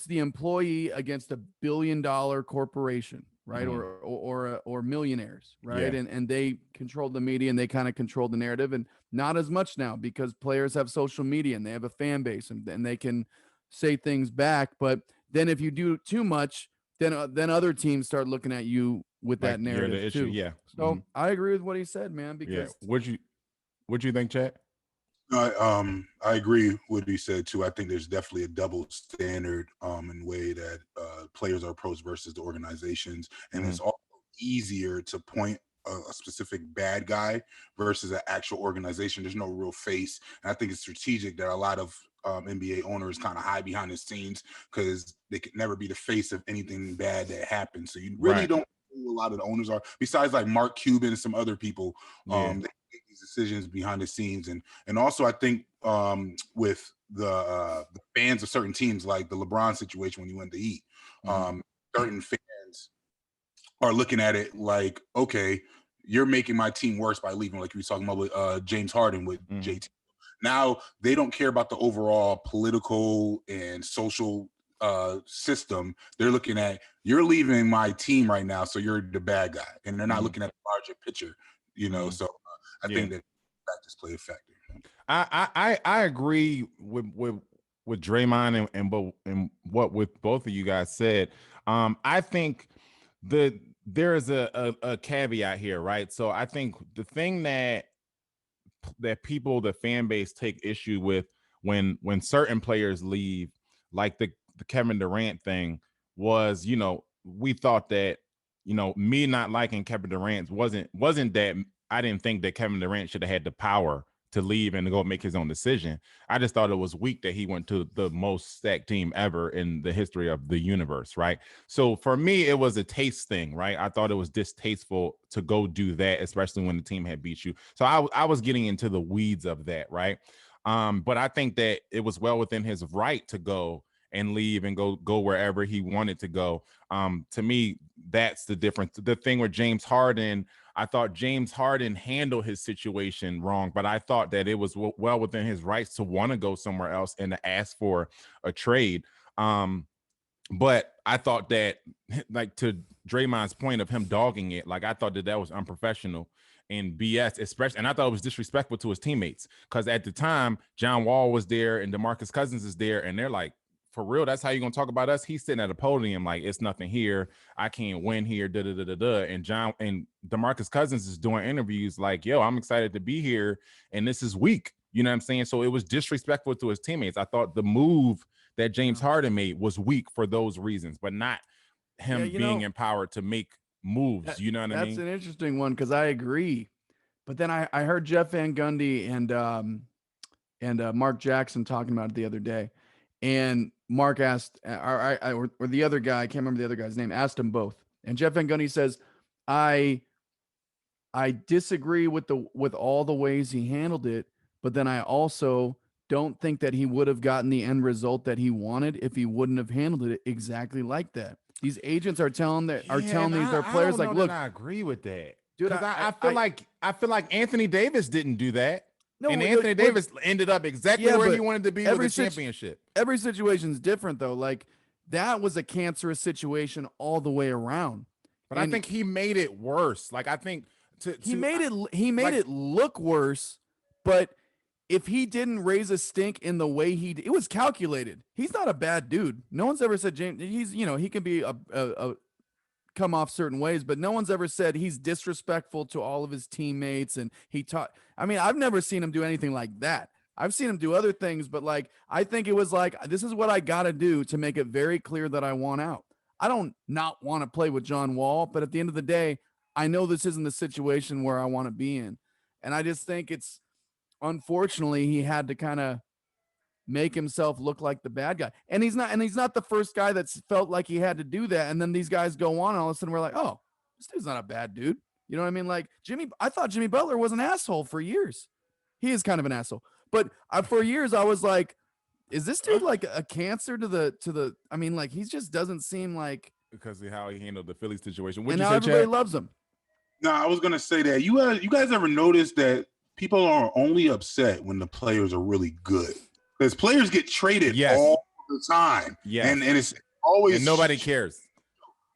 employee against $1 billion corporation, right? Or millionaires, right?
Yeah.
And they control the media, and they kind of control the narrative, and not as much now because players have social media and they have a fan base, and they can say things back. But then if you do too much, then other teams start looking at you with
Like
that
you're
narrative
the issue.
too.
Yeah.
So I agree with what he said, man. Because
What'd you think, Chad?
I agree with what he said too. I think there's definitely a double standard in the way that players are approached versus the organizations, and it's also easier to point a specific bad guy versus an actual organization. There's no real face, and I think it's strategic that a lot of NBA owners kind of hide behind the scenes because they could never be the face of anything bad that happens. So you really don't know who a lot of the owners are, besides like Mark Cuban and some other people. They make these decisions behind the scenes, and also I think with the fans of certain teams, like the LeBron situation when he went to Heat, certain fans are looking at it like, okay, you're making my team worse by leaving, like we were talking about with James Harden with JT. Now they don't care about the overall political and social system. They're looking at, you're leaving my team right now, so you're the bad guy, and they're not looking at the larger picture, you know. So I think that factors play a factor.
I agree with Draymond and what with both of you guys said. I think there is a caveat here, right? So I think the thing that people, the fan base, take issue with when certain players leave, like the Kevin Durant thing, was, you know, we thought that, you know, me not liking Kevin Durant wasn't that I didn't think that Kevin Durant should have had the power to leave and to go make his own decision. I just thought it was weak that he went to the most stacked team ever in the history of the universe, right? So for me, it was a taste thing, right? I thought it was distasteful to go do that, especially when the team had beat you. So I was getting into the weeds of that, right? But I think that it was well within his right to go and leave and go wherever he wanted to go. To me, that's the difference. The thing with James Harden, I thought James Harden handled his situation wrong, but I thought that it was well within his rights to want to go somewhere else and to ask for a trade. But I thought that, like, to Draymond's point of him dogging it, like, I thought that was unprofessional and BS, especially, and I thought it was disrespectful to his teammates, because at the time John Wall was there and DeMarcus Cousins is there, and they're like, for real, that's how you're gonna talk about us. He's sitting at a podium like it's nothing here. I can't win here. Da da da da da. And DeMarcus Cousins is doing interviews like, yo, I'm excited to be here, and this is weak. You know what I'm saying? So it was disrespectful to his teammates. I thought the move that James Harden made was weak for those reasons, but not him being empowered to make moves. You know what I mean?
That's an interesting one because I agree. But then I heard Jeff Van Gundy and Mark Jackson talking about it the other day. And Mark asked, or the other guy, I can't remember the other guy's name, asked them both. And Jeff Van Gundy says, I disagree with all the ways he handled it, but then I also don't think that he would have gotten the end result that he wanted if he wouldn't have handled it exactly like that. These agents are telling their players like, look,
I agree with that.
Dude,
Because I feel like Anthony Davis didn't do that.
No,
and Anthony Davis ended up exactly where he wanted to be with the championship.
Every situation's different though. Like that was a cancerous situation all the way around.
But I think he made it worse. Like I think
he made it look worse, but if he didn't raise a stink in the way it was calculated. He's not a bad dude. No one's ever said James. He's he can be a come off certain ways, but no one's ever said he's disrespectful to all of his teammates. And I've never seen him do anything like that. I've seen him do other things, but like I think it was like this is what I got to do to make it very clear that I want out. I don't not want to play with John Wall, but at the end of the day, I know this isn't the situation where I want to be in, and I just think it's. Unfortunately, he had to kind of make himself look like the bad guy. And he's not the first guy that's felt like he had to do that. And then these guys go on and all of a sudden we're like, oh, this dude's not a bad dude. You know what I mean? Like I thought Jimmy Butler was an asshole for years. He is kind of an asshole. But for years I was like, is this dude like a cancer to the I mean, like he just doesn't seem like
because of how he handled the Philly situation.
And now everybody loves him.
No, I was gonna say that you guys ever noticed that people are only upset when the players are really good because players get traded all the time.
Yeah.
And it's always
and nobody cares.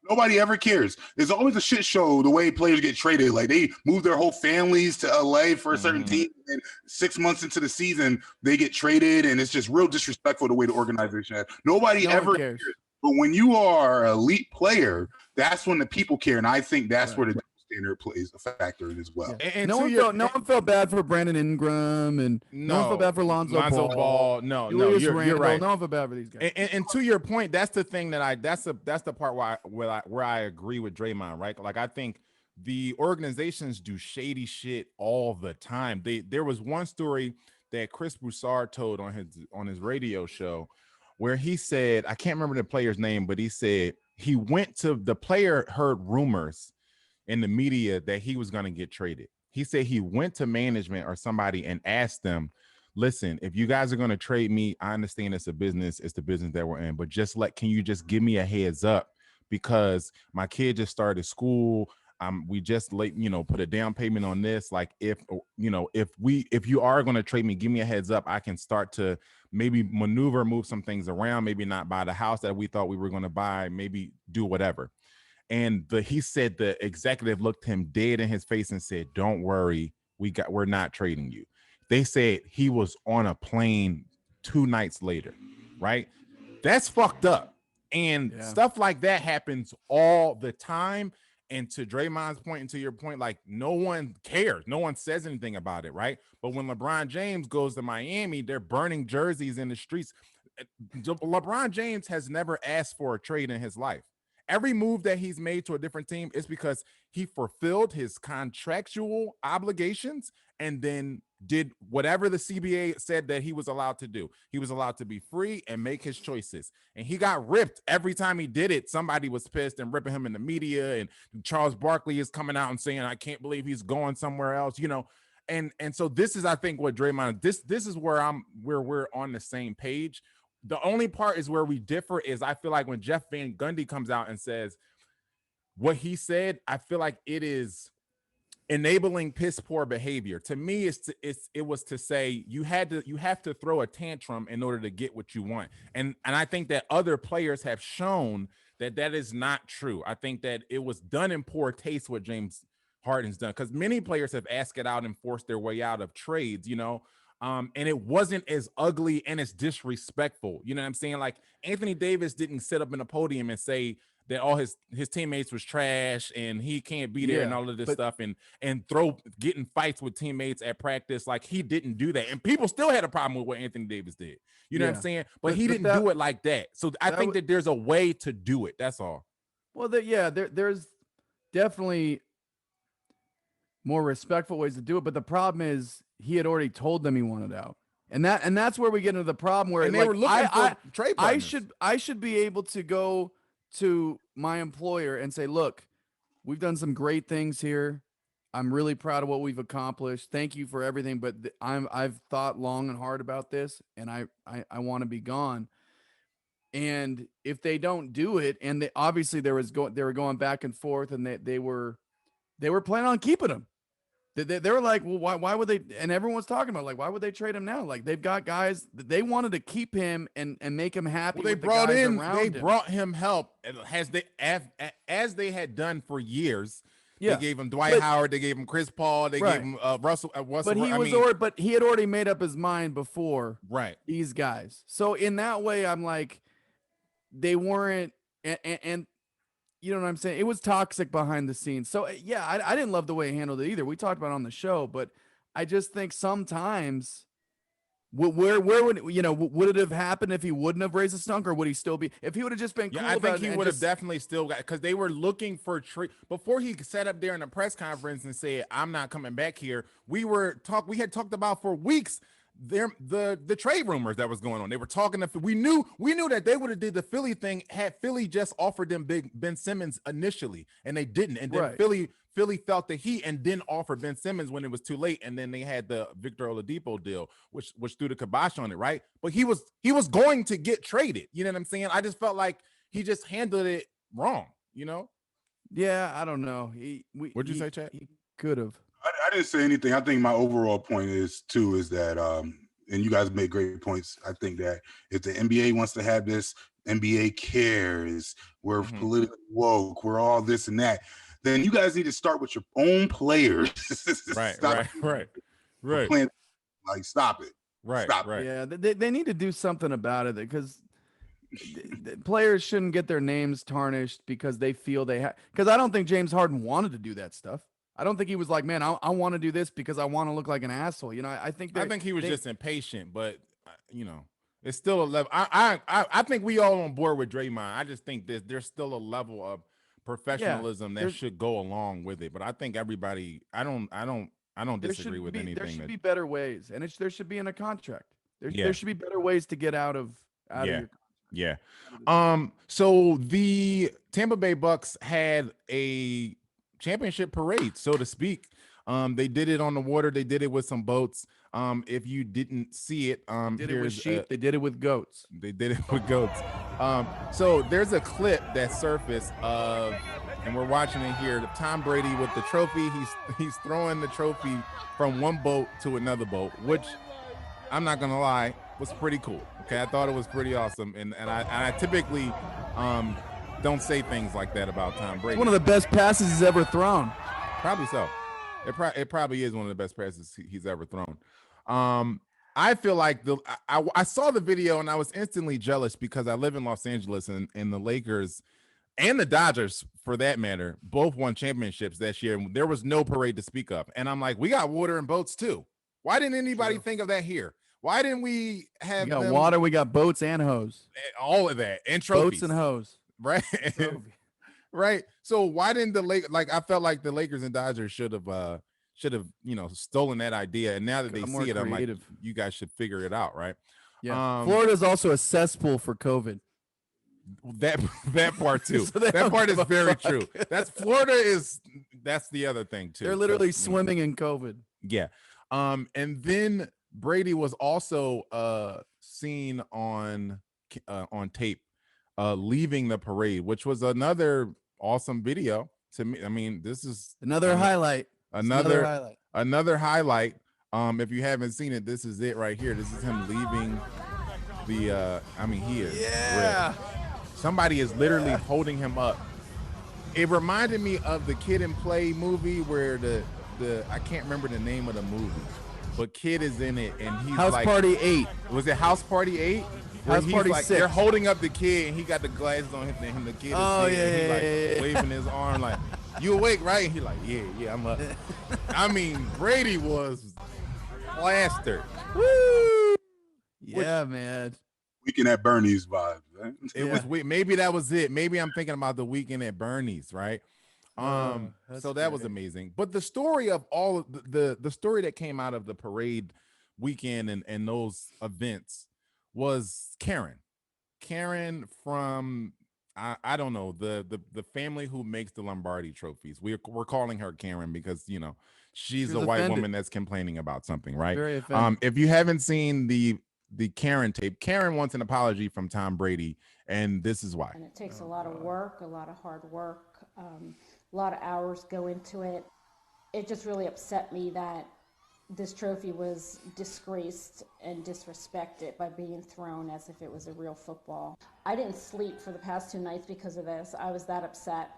Nobody ever cares. There's always a shit show the way players get traded. Like they move their whole families to LA for a certain team, and 6 months into the season, they get traded, and it's just real disrespectful the way the organization has. Nobody ever cares. But when you are an elite player, that's when the people care. And I think that's where the standard plays a factor as well.
Yeah. And no one felt bad for Brandon Ingram, and no one felt bad for Lonzo Ball.
No, you're right.
No one felt bad for these guys.
And to your point, that's the thing that's the part where I agree with Draymond, right? Like I think the organizations do shady shit all the time. There was one story that Chris Broussard told on his radio show where he said, I can't remember the player's name, but he said the player heard rumors in the media that he was going to get traded. He said he went to management or somebody and asked them, listen, if you guys are going to trade me, I understand it's a business. It's the business that we're in, but can you just give me a heads up? Because my kid just started school. We just put a down payment on this. Like if you are going to trade me, give me a heads up. I can start to maybe move some things around, maybe not buy the house that we thought we were going to buy, maybe do whatever. And he said the executive looked him dead in his face and said, don't worry, we're not trading you. They said he was on a plane 2 nights later, right? That's fucked up. And stuff like that happens all the time. And to Draymond's point and to your point, like no one cares. No one says anything about it, right? But when LeBron James goes to Miami, they're burning jerseys in the streets. LeBron James has never asked for a trade in his life. Every move that he's made to a different team is because he fulfilled his contractual obligations and then did whatever the CBA said that he was allowed to do. He was allowed to be free and make his choices. And he got ripped every time he did it. Somebody was pissed and ripping him in the media. And Charles Barkley is coming out and saying, I can't believe he's going somewhere else, And so this is, I think, what Draymond, this is where we're on the same page. The only part is where we differ is I feel like when Jeff Van Gundy comes out and says what he said, I feel like it is enabling piss poor behavior. To me, it was to say you have to throw a tantrum in order to get what you want. And I think that other players have shown that is not true. I think that it was done in poor taste what James Harden's done, because many players have asked it out and forced their way out of trades, And it wasn't as ugly and as disrespectful. You know what I'm saying? Like Anthony Davis didn't sit up in a podium and say that all his teammates was trash and he can't be there and all of this stuff and getting fights with teammates at practice. Like he didn't do that. And people still had a problem with what Anthony Davis did. You know what I'm saying? But he didn't do it like that. So I think that there's a way to do it. That's all.
Well, there's definitely more respectful ways to do it. But the problem is he had already told them he wanted out. And that's where we get into the problem where
and they were looking for trade partners.
I should be able to go to my employer and say, look, we've done some great things here. I'm really proud of what we've accomplished. Thank you for everything. But I've thought long and hard about this and I want to be gone. And if they don't do it, and they obviously they were going back and forth and they were planning on keeping him. They were like, well, why would they? And everyone's talking about like, why would they trade him now? Like they've got guys that they wanted to keep him and make him happy.
Well, they brought him help as they had done for years.
Yeah.
They gave him Dwight Howard. They gave him Chris Paul. They gave him Russell.
But he had already made up his mind before these guys. So in that way, I'm like, they weren't, and you know what I'm saying? It was toxic behind the scenes. So yeah, I didn't love the way he handled it either. We talked about it on the show, but I just think sometimes where would would it have happened if he wouldn't have raised a stunk, or would he still be, if he would have just been cool?
I think he would have definitely still got, because they were looking for before he sat up there in a press conference and said, I'm not coming back here. We had talked about for weeks the trade rumors that was going on. They were talking we knew that they would have did the Philly thing had Philly just offered them Ben Simmons initially, and they didn't. And then Philly felt the heat and then offered Ben Simmons when it was too late. And then they had the Victor Oladipo deal, which threw the kibosh on it, right? But he was going to get traded. You know what I'm saying? I just felt like he just handled it wrong, you know?
Yeah, I don't know.
What'd you say, Chad?
He could have.
I didn't say anything. I think my overall point is that, and you guys made great points. I think that if the NBA wants to have this, NBA cares, we're politically woke, we're all this and that, then you guys need to start with your own players.
Right.
Playing, like, stop it.
Stop it.
Yeah, they need to do something about it, because players shouldn't get their names tarnished because they feel they have. Because I don't think James Harden wanted to do that stuff. I don't think he was like, man, I want to do this because I want to look like an asshole. You know, I think
he was just impatient, but you know, it's still a level. I think we all on board with Draymond. I just think that there's still a level of professionalism that should go along with it. But I think everybody, I don't disagree with anything.
There should be better ways, and there should be in a contract. There should be better ways to get out of your contract.
Yeah. So the Tampa Bay Bucs had a championship parade, so to speak. They did it on the water. They did it with some boats. If you didn't see it,
did it with sheep. They did it with goats.
They did it with goats. So there's a clip that surfaced of, and we're watching it here, Tom Brady with the trophy. He's throwing the trophy from one boat to another boat, which I'm not gonna lie, was pretty cool. Okay, I thought it was pretty awesome, and I typically don't say things like that about Tom Brady.
It's one of the best passes he's ever thrown.
Probably so. It probably is one of the best passes he's ever thrown. I feel like I saw the video and I was instantly jealous because I live in Los Angeles, and the Lakers and the Dodgers, for that matter, both won championships that year. And there was no parade to speak of. And I'm like, we got water and boats too. Why didn't anybody think of that here? Why didn't we have?
We got water, we got boats and hose.
All of that, and trophies.
Boats and hose.
Right. Right. So why didn't the Lakers, I felt like the Lakers and Dodgers should have stolen that idea. And now that they see it, I'm like, you guys should figure it out, right?
Yeah. Florida's also a cesspool for COVID.
That part too. So that part is very true. That's the other thing too.
They're literally swimming in COVID.
Yeah. And then Brady was also seen on tape leaving the parade, which was another awesome video to me. I mean, this is
another highlight.
Another highlight. If you haven't seen it, this is it right here. This is him leaving the he is ripped. Somebody is literally holding him up. It reminded me of the Kid and Play movie where the I can't remember the name of the movie, but Kid is in it, and he's
House
like,
Party 8.
Was it House Party 8?
House Party
like,
6.
They're holding up the kid, and he got the glasses on him, and the kid is
yeah,
waving his arm like, "You awake, right?" And he like, "Yeah, I'm up." I mean, Brady was plastered.
Woo! Yeah, man.
Weekend at Bernie's vibe. Right?
It was maybe that was it. Maybe I'm thinking about the Weekend at Bernie's, right? So that was amazing. But the story of all of the story that came out of the parade weekend and those events was Karen from I don't know, the family who makes the Lombardi trophies. We're calling her Karen because she's a white woman that's complaining about something, right?
Very offended.
If you haven't seen the Karen tape, Karen wants an apology from Tom Brady, and this is why.
And it takes a lot of work, a lot of hard work, a lot of hours go into it. It just really upset me that this trophy was disgraced and disrespected by being thrown as if it was a real football. I didn't sleep for the past 2 nights because of this. I was that upset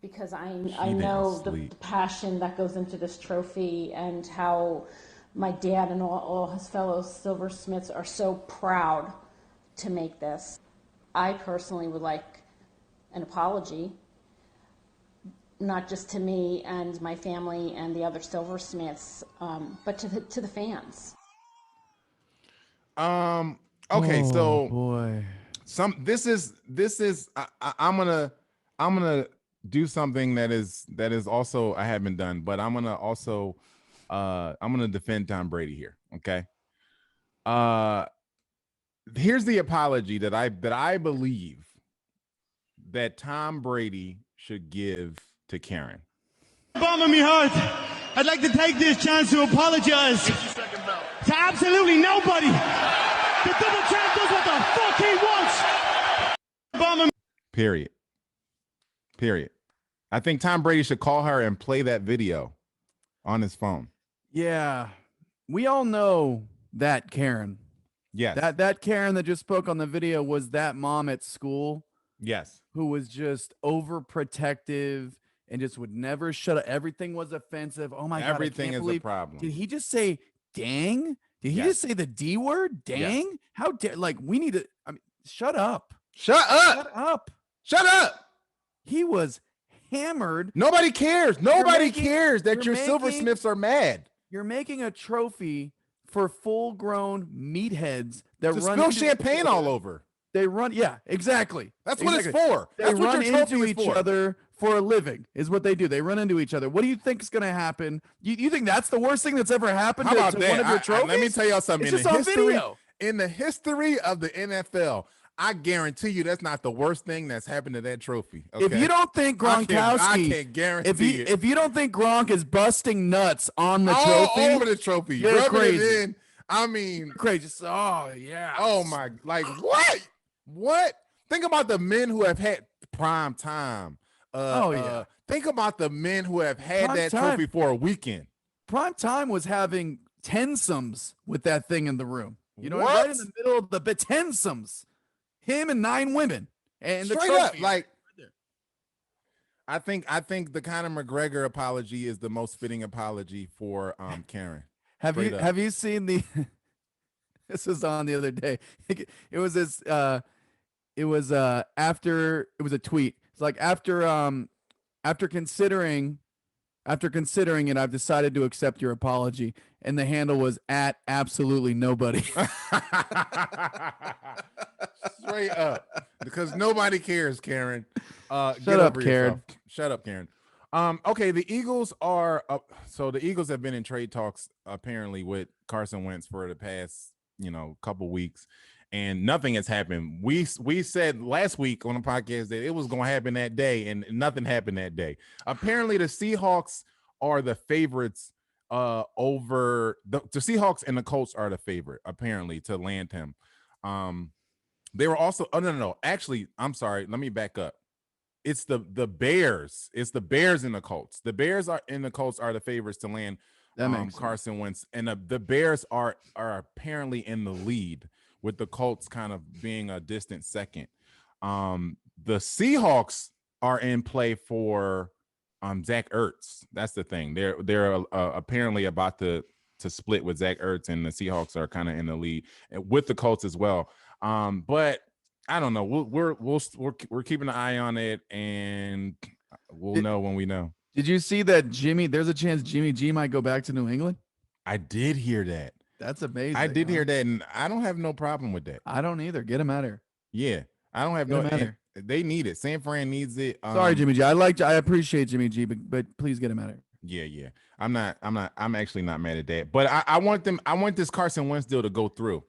because I know the passion that goes into this trophy and how my dad and all his fellow silversmiths are so proud to make this. I personally would like an apology, not just to me and my family and the other silversmiths, but to the fans.
Okay, so
boy,
this is I'm gonna do something that is also I haven't done, but I'm gonna also I'm gonna defend Tom Brady here. Okay. Here's the apology that I believe that Tom Brady should give to Karen.
Bottom of my heart, I'd like to take this chance to apologize to absolutely nobody. The double champ does what the fuck he wants.
Period. I think Tom Brady should call her and play that video on his phone.
Yeah, we all know that Karen.
Yes.
That Karen that just spoke on the video was that mom at school.
Yes.
Who was just overprotective and just would never shut up. Everything was offensive. Oh my God.
Everything is a problem.
Did he just say dang? Did he just say the D word? Dang? Yes. How dare, we need to, shut up.
Shut up.
He was hammered.
Nobody cares. Nobody cares that your silversmiths are mad.
You're making a trophy for full-grown meatheads that
to spill champagne all over.
They run, yeah, exactly.
That's what it's for. They
run into each other for a living, is what they do. They run into each other. What do you think is going to happen? You think that's the worst thing that's ever happened to one of your trophies?
Let me tell y'all something.
It's just on video.
In the history of the NFL, I guarantee you that's not the worst thing that's happened to that trophy. Okay?
If you don't think Gronkowski,
I can't guarantee it.
If you don't think Gronk is busting nuts on the
all
trophy,
over the trophy,
you're crazy.
It in, I mean,
crazy. Oh yeah.
Oh my, what? What? Think about the men who have had prime time. Think about the men who have had prime that trophy for a weekend.
Prime time was having tensomes with that thing in the room. You know,
what?
Right in the middle of the tensomes. Him and 9 women and
straight
the trophy.
Up, I think the Conor McGregor apology is the most fitting apology for Karen.
Have you seen the? This was on the other day. It was this. It was after. It was a tweet. It's like after considering it, I've decided to accept your apology, and the handle was at absolutely nobody.
Straight up, because nobody cares, Karen.
Shut up, Karen.
Shut up, Karen. Okay, the Eagles are so the Eagles have been in trade talks apparently with Carson Wentz for the past couple weeks, and nothing has happened. We said last week on the podcast that it was going to happen that day, and nothing happened that day. Apparently, the Seahawks are the favorites over the Seahawks, and the Colts are the favorite apparently to land him. They were also no. Actually, I'm sorry. Let me back up. It's the Bears. It's the Bears and the Colts. The Bears are in the Colts are the favorites to land Carson Wentz, and the Bears are apparently in the lead, with the Colts kind of being a distant second. The Seahawks are in play for Zach Ertz. That's the thing. They're apparently about to to split with Zach Ertz, and the Seahawks are kind of in the lead with the Colts as well. But I don't know. We're keeping an eye on it, and we'll know when we know.
Did you see that there's a chance Jimmy G might go back to New England?
I did hear that.
That's amazing.
I did hear that, and I don't have no problem with that.
I don't either. Get him out of here.
Yeah, I don't have no matter. They need it. San Fran needs it.
Sorry, Jimmy G. I appreciate Jimmy G, but please get him out of here.
Yeah. I'm actually not mad at that. But I want this Carson Wentz deal to go through.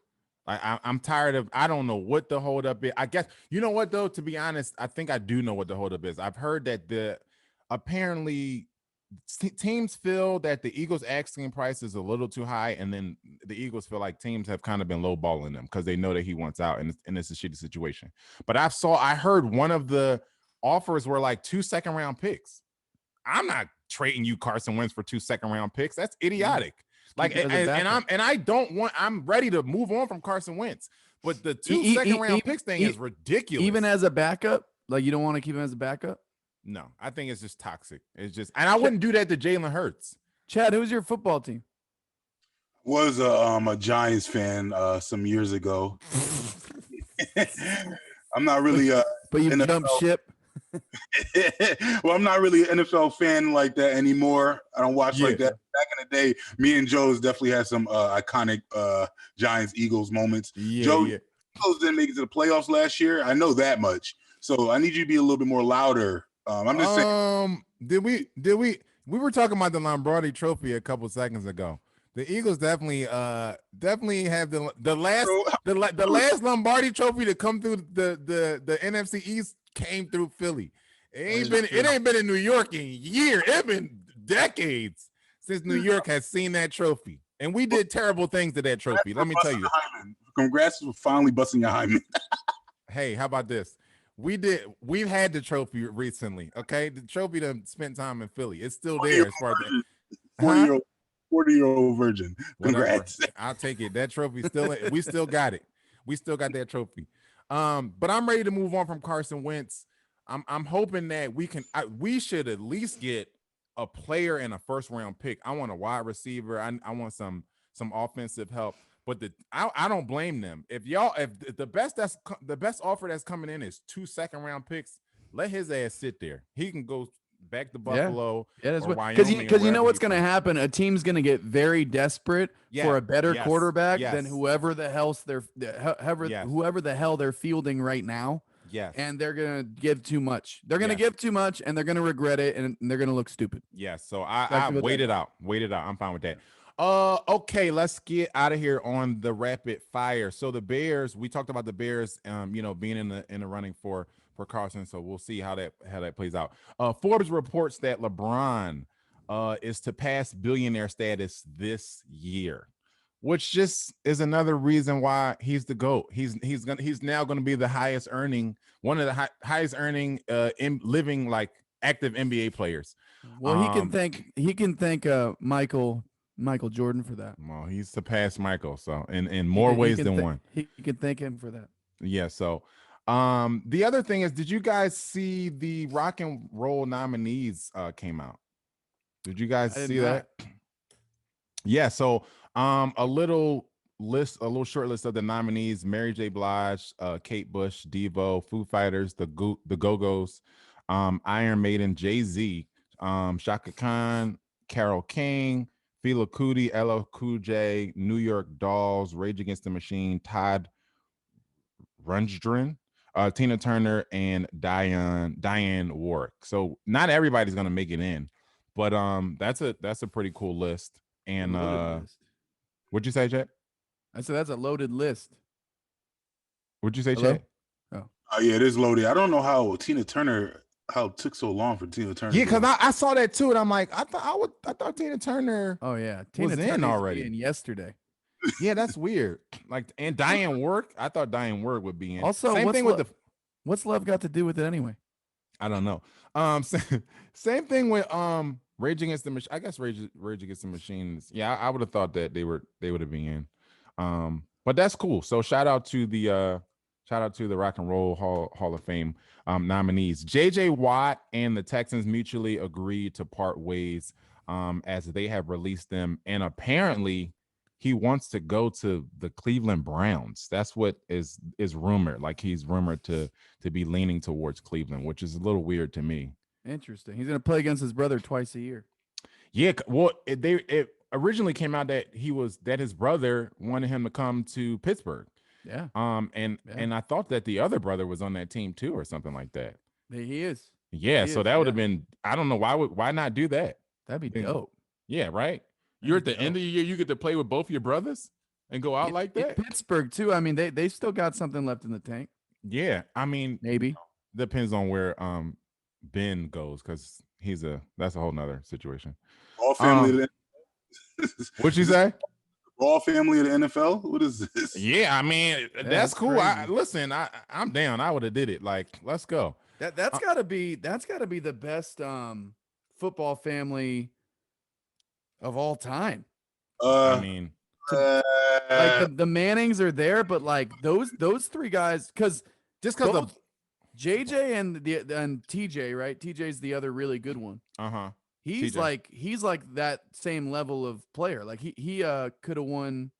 I'm tired of, I don't know what the holdup is. I guess, you know what though, to be honest, I think I do know what the holdup is. I've heard that apparently teams feel that the Eagles asking price is a little too high, and then the Eagles feel like teams have kind of been lowballing them because they know that he wants out, and it's a shitty situation. But I heard one of the offers were like 2 second-round picks. I'm not trading you Carson Wentz for 2 second-round picks. That's idiotic. Like, I'm ready to move on from Carson Wentz, but the 2 second-round picks thing is ridiculous.
Even as a backup, like you don't want to keep him as a backup.
No, I think it's just toxic. It's just, and I wouldn't do that to Jalen Hurts.
Chad, who's your football team?
Was a Giants fan some years ago. I'm not really
but you jumped ship.
Well, I'm not really an NFL fan like that anymore. I don't watch like that. Back in the day, me and Joe's definitely had some iconic Giants Eagles moments. Joe Eagles didn't make it to the playoffs last year. I know that much. So I need you to be a little bit more louder. I'm just saying.
We were talking about the Lombardi Trophy a couple seconds ago. The Eagles definitely have the last Lombardi Trophy to come through the NFC East came through Philly. It ain't been in New York in years. It's been decades since New York has seen that trophy, and we did terrible things to that trophy. Let me tell you.
Congrats for finally busting your hymen.
Hey, how about this? We've had the trophy recently. Okay, the trophy done spent time in Philly. It's still there as far as
40-year-old virgin. Congrats.
Whatever. I'll take it. That trophy we still got it. We still got that trophy. But I'm ready to move on from Carson Wentz. I'm hoping that we should at least get a player and a first round pick. I want a wide receiver. I want some offensive help. But I don't blame them. If the best offer that's coming in is 2 second-round picks, let his ass sit there. He can go back to Buffalo.
Yeah, because you know what's going to happen. A team's going to get very desperate for a better quarterback than whoever the hell they're fielding right now.
Yes.
And they're going to give too much. They're going to give too much, and they're going to regret it, and they're going to look stupid.
Yes. So I wait it out. I'm fine with that. Okay, let's get out of here on the rapid fire. So the Bears, we talked about the Bears, being in the running for Carson. So we'll see how that plays out. Forbes reports that LeBron is to pass billionaire status this year, which just is another reason why he's the GOAT. He's now going to be the highest earning, one of the highest earning living like active NBA players.
Well, he can thank Michael Jordan for that.
Well, he's surpassed Michael, so in more ways than one.
He can thank him for that.
Yeah. So, the other thing is, did you guys see the Rock and Roll nominees came out? Did you guys see that? Yeah. So, a little short list of the nominees: Mary J. Blige, Kate Bush, Devo, Foo Fighters, the Go-Go's, Iron Maiden, Jay-Z, Shaka Khan, Carole King, Fela Kuti, LL Cool J, New York Dolls, Rage Against the Machine, Todd Rundgren, Tina Turner, and Diane Warwick. So not everybody's gonna make it in, but that's a pretty cool list. And what'd you say, Chet?
I said that's a loaded list.
What'd you say, Chet?
Oh yeah, it is loaded. I don't know how it took so long for Tina Turner.
Yeah, because I saw that too, and I'm like, I thought Tina Turner.
Oh yeah,
Tina Turner in already.
In yesterday.
Yeah, that's weird. Like, and Diane Warwick, I thought Diane Warwick would be in.
Also, what's love got to do with it anyway?
I don't know. Same thing with Rage Against the Machine. I guess Rage Against the Machines. Yeah, I would have thought that they would have been in. But that's cool. So shout out to the Rock and Roll Hall of Fame nominees. JJ Watt and the Texans mutually agreed to part ways as they have released them, and apparently he wants to go to the Cleveland Browns. That's what is rumored. Like he's rumored to be leaning towards Cleveland, which is a little weird to me.
Interesting. He's going to play against his brother twice a year.
Yeah, well, it originally came out that his brother wanted him to come to Pittsburgh.
Yeah.
And I thought that the other brother was on that team too, or something like that.
He is.
Yeah, so that would have been. I don't know why not do that.
That'd be dope.
Yeah, right. You're at the end of the year, you get to play with both your brothers and go out like that.
Pittsburgh too. I mean, they still got something left in the tank.
Yeah, I mean,
maybe
depends on where Ben goes, because that's a whole nother situation.
All family.
What'd you say?
All family of the NFL. What is this?
Yeah, I mean, that's cool. I'm down. I would have did it. Like, let's go.
That's gotta be the best football family of all time.
I mean,
like the Mannings are there, but like those three guys, because of JJ and TJ, right? TJ's the other really good one. He's like that same level of player. Like he could have won.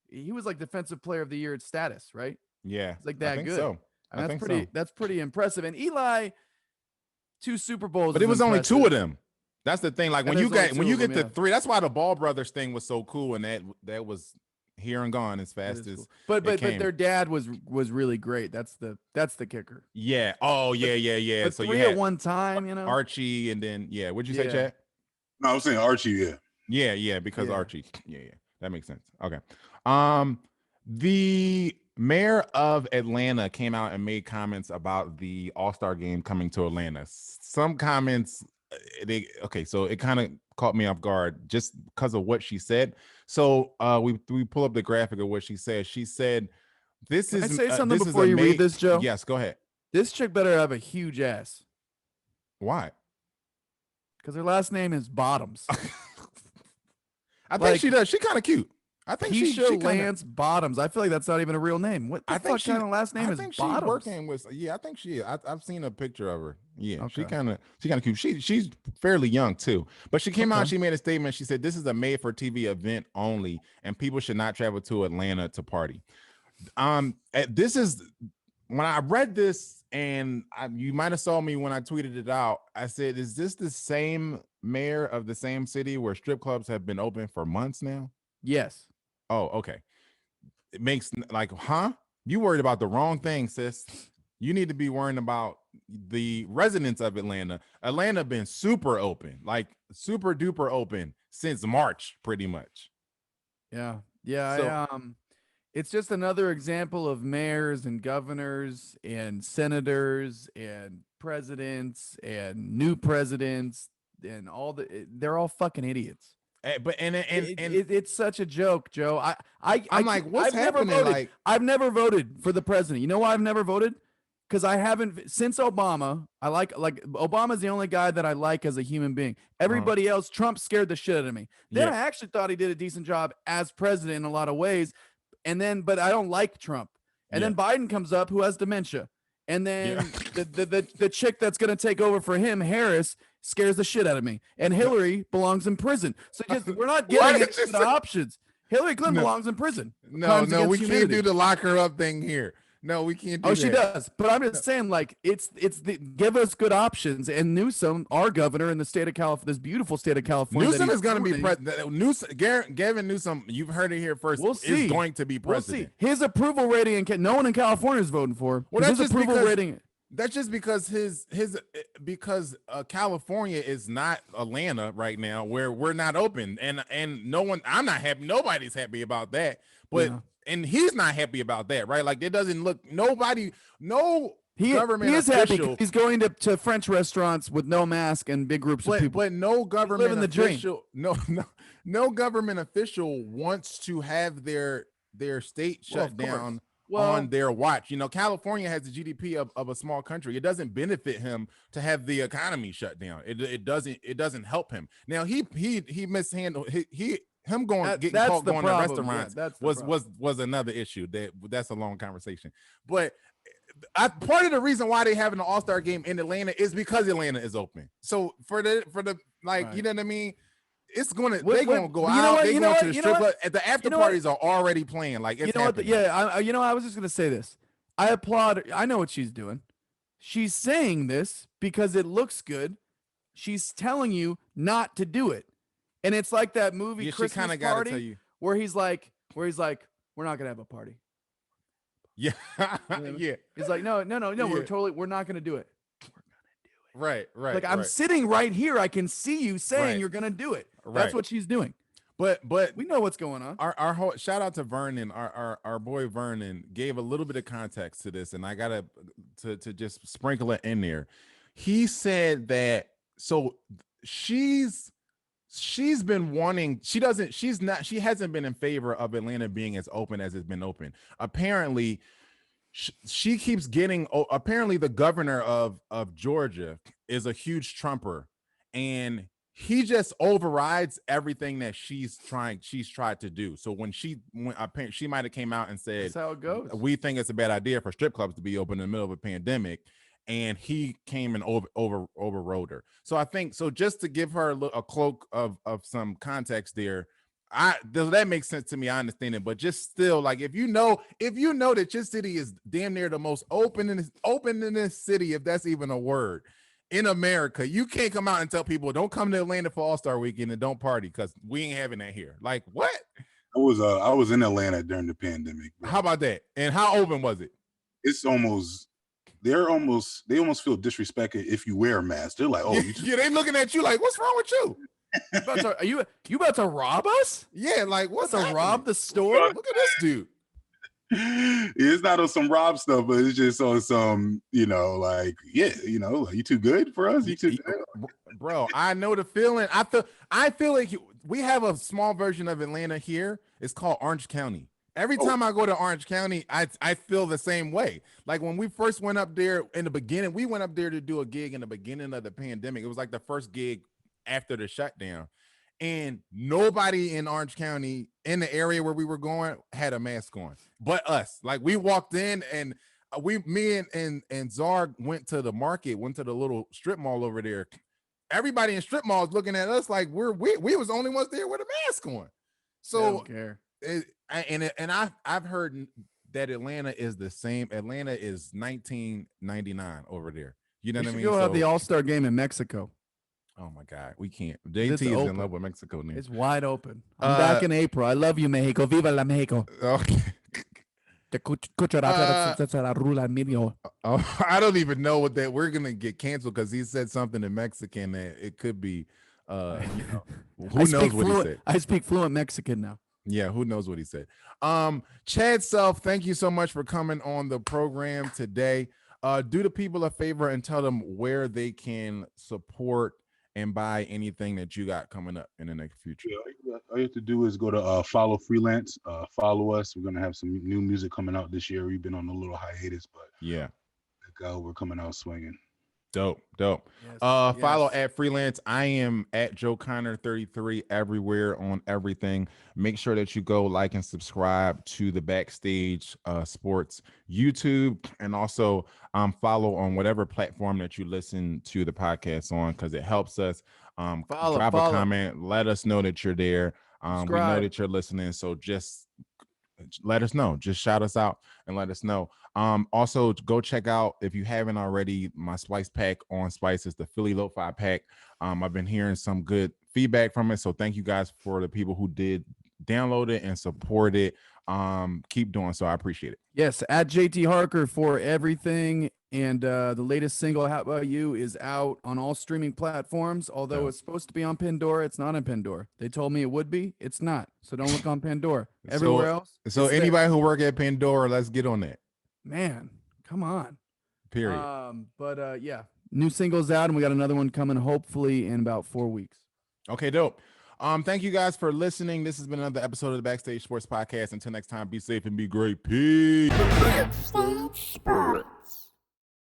He was like defensive player of the year at status, right?
Yeah,
it's like that
I think
good.
So.
I mean, that's pretty impressive. And Eli, 2 Super Bowls,
but it was
impressive.
only 2 of them. That's the thing. Like when you get
to
3, that's why the Ball brothers thing was so cool, and that was here and gone as fast as.
Cool. But their dad was really great. That's the kicker.
Yeah. Oh yeah.
But
so
3
you had
at one time,
Archie, and then what'd you say, Chad?
No, I was saying Archie.
Yeah, because Archie. Yeah, that makes sense. Okay. The mayor of Atlanta came out and made comments about the All-Star game coming to Atlanta. Some comments, so it kind of caught me off guard just because of what she said. So we pull up the graphic of what she said. She said, "This is."
Can I say something before you read this, Joe?
Yes, go ahead.
This chick better have a huge ass.
Why?
Because her last name is Bottoms.
I think she does. She kind of cute. I think she
Lance Bottoms. I feel like that's not even a real name. What the fuck kind of last name is Bottoms?
Working with. Yeah, I think she. I've seen a picture of her. Yeah, okay. She kind of cute. She's fairly young too. But she came out. She made a statement. She said, "This is a made-for-TV event only, and people should not travel to Atlanta to party." This is when I read this, and you might have saw me when I tweeted it out. I said, "Is this the same mayor of the same city where strip clubs have been open for months now?"
Yes.
Oh, okay. It makes like, huh? You worried about the wrong thing, sis. You need to be worrying about the residents of Atlanta. Atlanta been super open, like super duper open since March, pretty much.
Yeah. It's just another example of mayors and governors and senators and presidents and new presidents and they're all fucking idiots.
But
it's such a joke, Joe. I'm
like, what's happening?
I've never voted for the president. You know why I've never voted? Because I haven't since Obama. I like Obama's the only guy that I like as a human being. Everybody else, Trump scared the shit out of me. Then I actually thought he did a decent job as president in a lot of ways. But I don't like Trump. And then Biden comes up, who has dementia. And then the chick that's going to take over for him, Harris, scares the shit out of me. And Hillary belongs in prison. So we're not getting the options. Hillary Clinton belongs in prison.
No, we can't do the lock her up thing here. No, we can't do that.
Oh, she does. But I'm just saying, like, give us good options. And Newsom, our governor in the state of California, this beautiful state of California.
Newsom is going to be president. Gavin Newsom, you've heard it here first.
We'll see.
Is going to be president.
We'll see. His approval rating, no one in California is voting for. Well, that's his approval rating.
That's just because because California is not Atlanta right now, where we're not open, and no one. I'm not happy. Nobody's happy about that. But and he's not happy about that, right? Like it doesn't look. Nobody. No. Government official.
Happy. He's going to French restaurants with no mask and big groups of people.
But no government official. No government official wants to have their state shut down. On their watch. You know, California has the GDP of a small country. It doesn't benefit him to have the economy shut down. It doesn't help him. Now he mishandled him getting caught going to restaurants was another issue. That's a long conversation. But part of the reason why they having an All-Star game in Atlanta is because Atlanta is open. So for the you know what I mean? it's gonna
What-
they
what-
gonna go
you know
out.
what,
They
you
going
know
to
what,
the
you know
strip
what?
club. At the after
You know what?
parties are already playing. Like it's
You know what?
happening.
I was just gonna say this. I applaud. I know what she's doing. She's saying this because it looks good. She's telling you not to do it, and it's like that movie
Yeah, she
Christmas
kind of got to
Party
tell you.
where he's like, we're not gonna have a party.
Yeah,
know?
yeah,
He's like, no,
Yeah.
we're not gonna do it.
right.
Like I'm
right.
sitting right here, I can see you saying
Right.
you're gonna do it.
Right.
That's what she's doing.
But
We know what's going on.
our whole shout out to Vernon, our boy Vernon gave a little bit of context to this, and I gotta to just sprinkle it in there. He said that so she's been wanting she hasn't been in favor of Atlanta being as open as it's been open. Apparently she keeps getting apparently the governor of Georgia is a huge Trumper, and he just overrides everything that she's tried to do. So when she might have came out and said,
That's how it goes.
we think it's a bad idea for strip clubs to be open in the middle of a pandemic, and he came and overrode her. So I think so. Just to give her a cloak of some context there, that makes sense to me. I understand it, but just still, like if you know that your city is damn near the most open in this city, if that's even a word, in America, you can't come out and tell people don't come to Atlanta for All-Star Weekend and don't party because we ain't having that here. Like what?
I was in Atlanta during the pandemic. Bro.
How about that? And how open was it?
It's almost they almost feel disrespected if you wear a mask. They're like, oh, you
yeah, they looking at you like, what's wrong with you?
Are you about to rob us?
Yeah, like what's
to
happening?
rob the store?
Look at this dude.
It's not on some Rob stuff, but it's just on some, like, yeah, you too good for us? You too good?
Bro, I know the feeling. I feel like we have a small version of Atlanta here. It's called Orange County. Every time I go to Orange County, I feel the same way. Like when we first went up there in the beginning, we went up there to do a gig in the beginning of the pandemic. It was like the first gig after the shutdown. And nobody in Orange County in the area where we were going had a mask on, but us. Like we walked in and me and Zarg went to the market, went to the little strip mall over there. Everybody in strip malls looking at us like we was the only ones there with a mask on. So
I don't care.
I've heard that Atlanta is the same. Atlanta is 1999 over there. You know what I mean?
Go have the All-Star game in Mexico.
Oh my God, we can't. JT is
open.
in love with Mexico now.
It's wide open. I'm back in April. I love you, Mexico. Viva la Mexico.
Okay. I don't even know what that we're gonna get canceled because he said something in Mexican that it could be who knows what he said.
I speak fluent Mexican now.
Yeah, who knows what he said. Chad Selph, thank you so much for coming on the program today. Do the people a favor and tell them where they can support and buy anything that you got coming up in the next future.
Yeah, all you have to do is go to follow Freelance, follow us. We're gonna have some new music coming out this year. We've been on a little hiatus, but
yeah,
we're coming out swinging.
Dope.
Yes,
Follow at Freelance. I am at Joe Connor 33 everywhere on everything. Make sure that you go like and subscribe to the Backstage Sports YouTube, and also follow on whatever platform that you listen to the podcast on, because it helps us. Drop a comment, let us know that you're there. We know that you're listening, so just let us know. Just shout us out and let us know. Also go check out, if you haven't already, my Spice pack on Spice. Is the Philly Lo-Fi pack. I've been hearing some good feedback from it, so thank you guys for the people who did download it and support it. Keep doing so. I appreciate it.
Yes, at JT Harker for everything. And the latest single, How About You, is out on all streaming platforms. Although it's supposed to be on Pandora, it's not on Pandora. They told me it would be. It's not. So don't look on Pandora. Everywhere else.
So anybody who work at Pandora, let's get on that.
Man, come on.
Period.
Yeah, new singles out, and we got another one coming hopefully in about 4 weeks.
Okay, dope. Thank you guys for listening. This has been another episode of the Backstage Sports Podcast. Until next time, be safe and be great. Peace.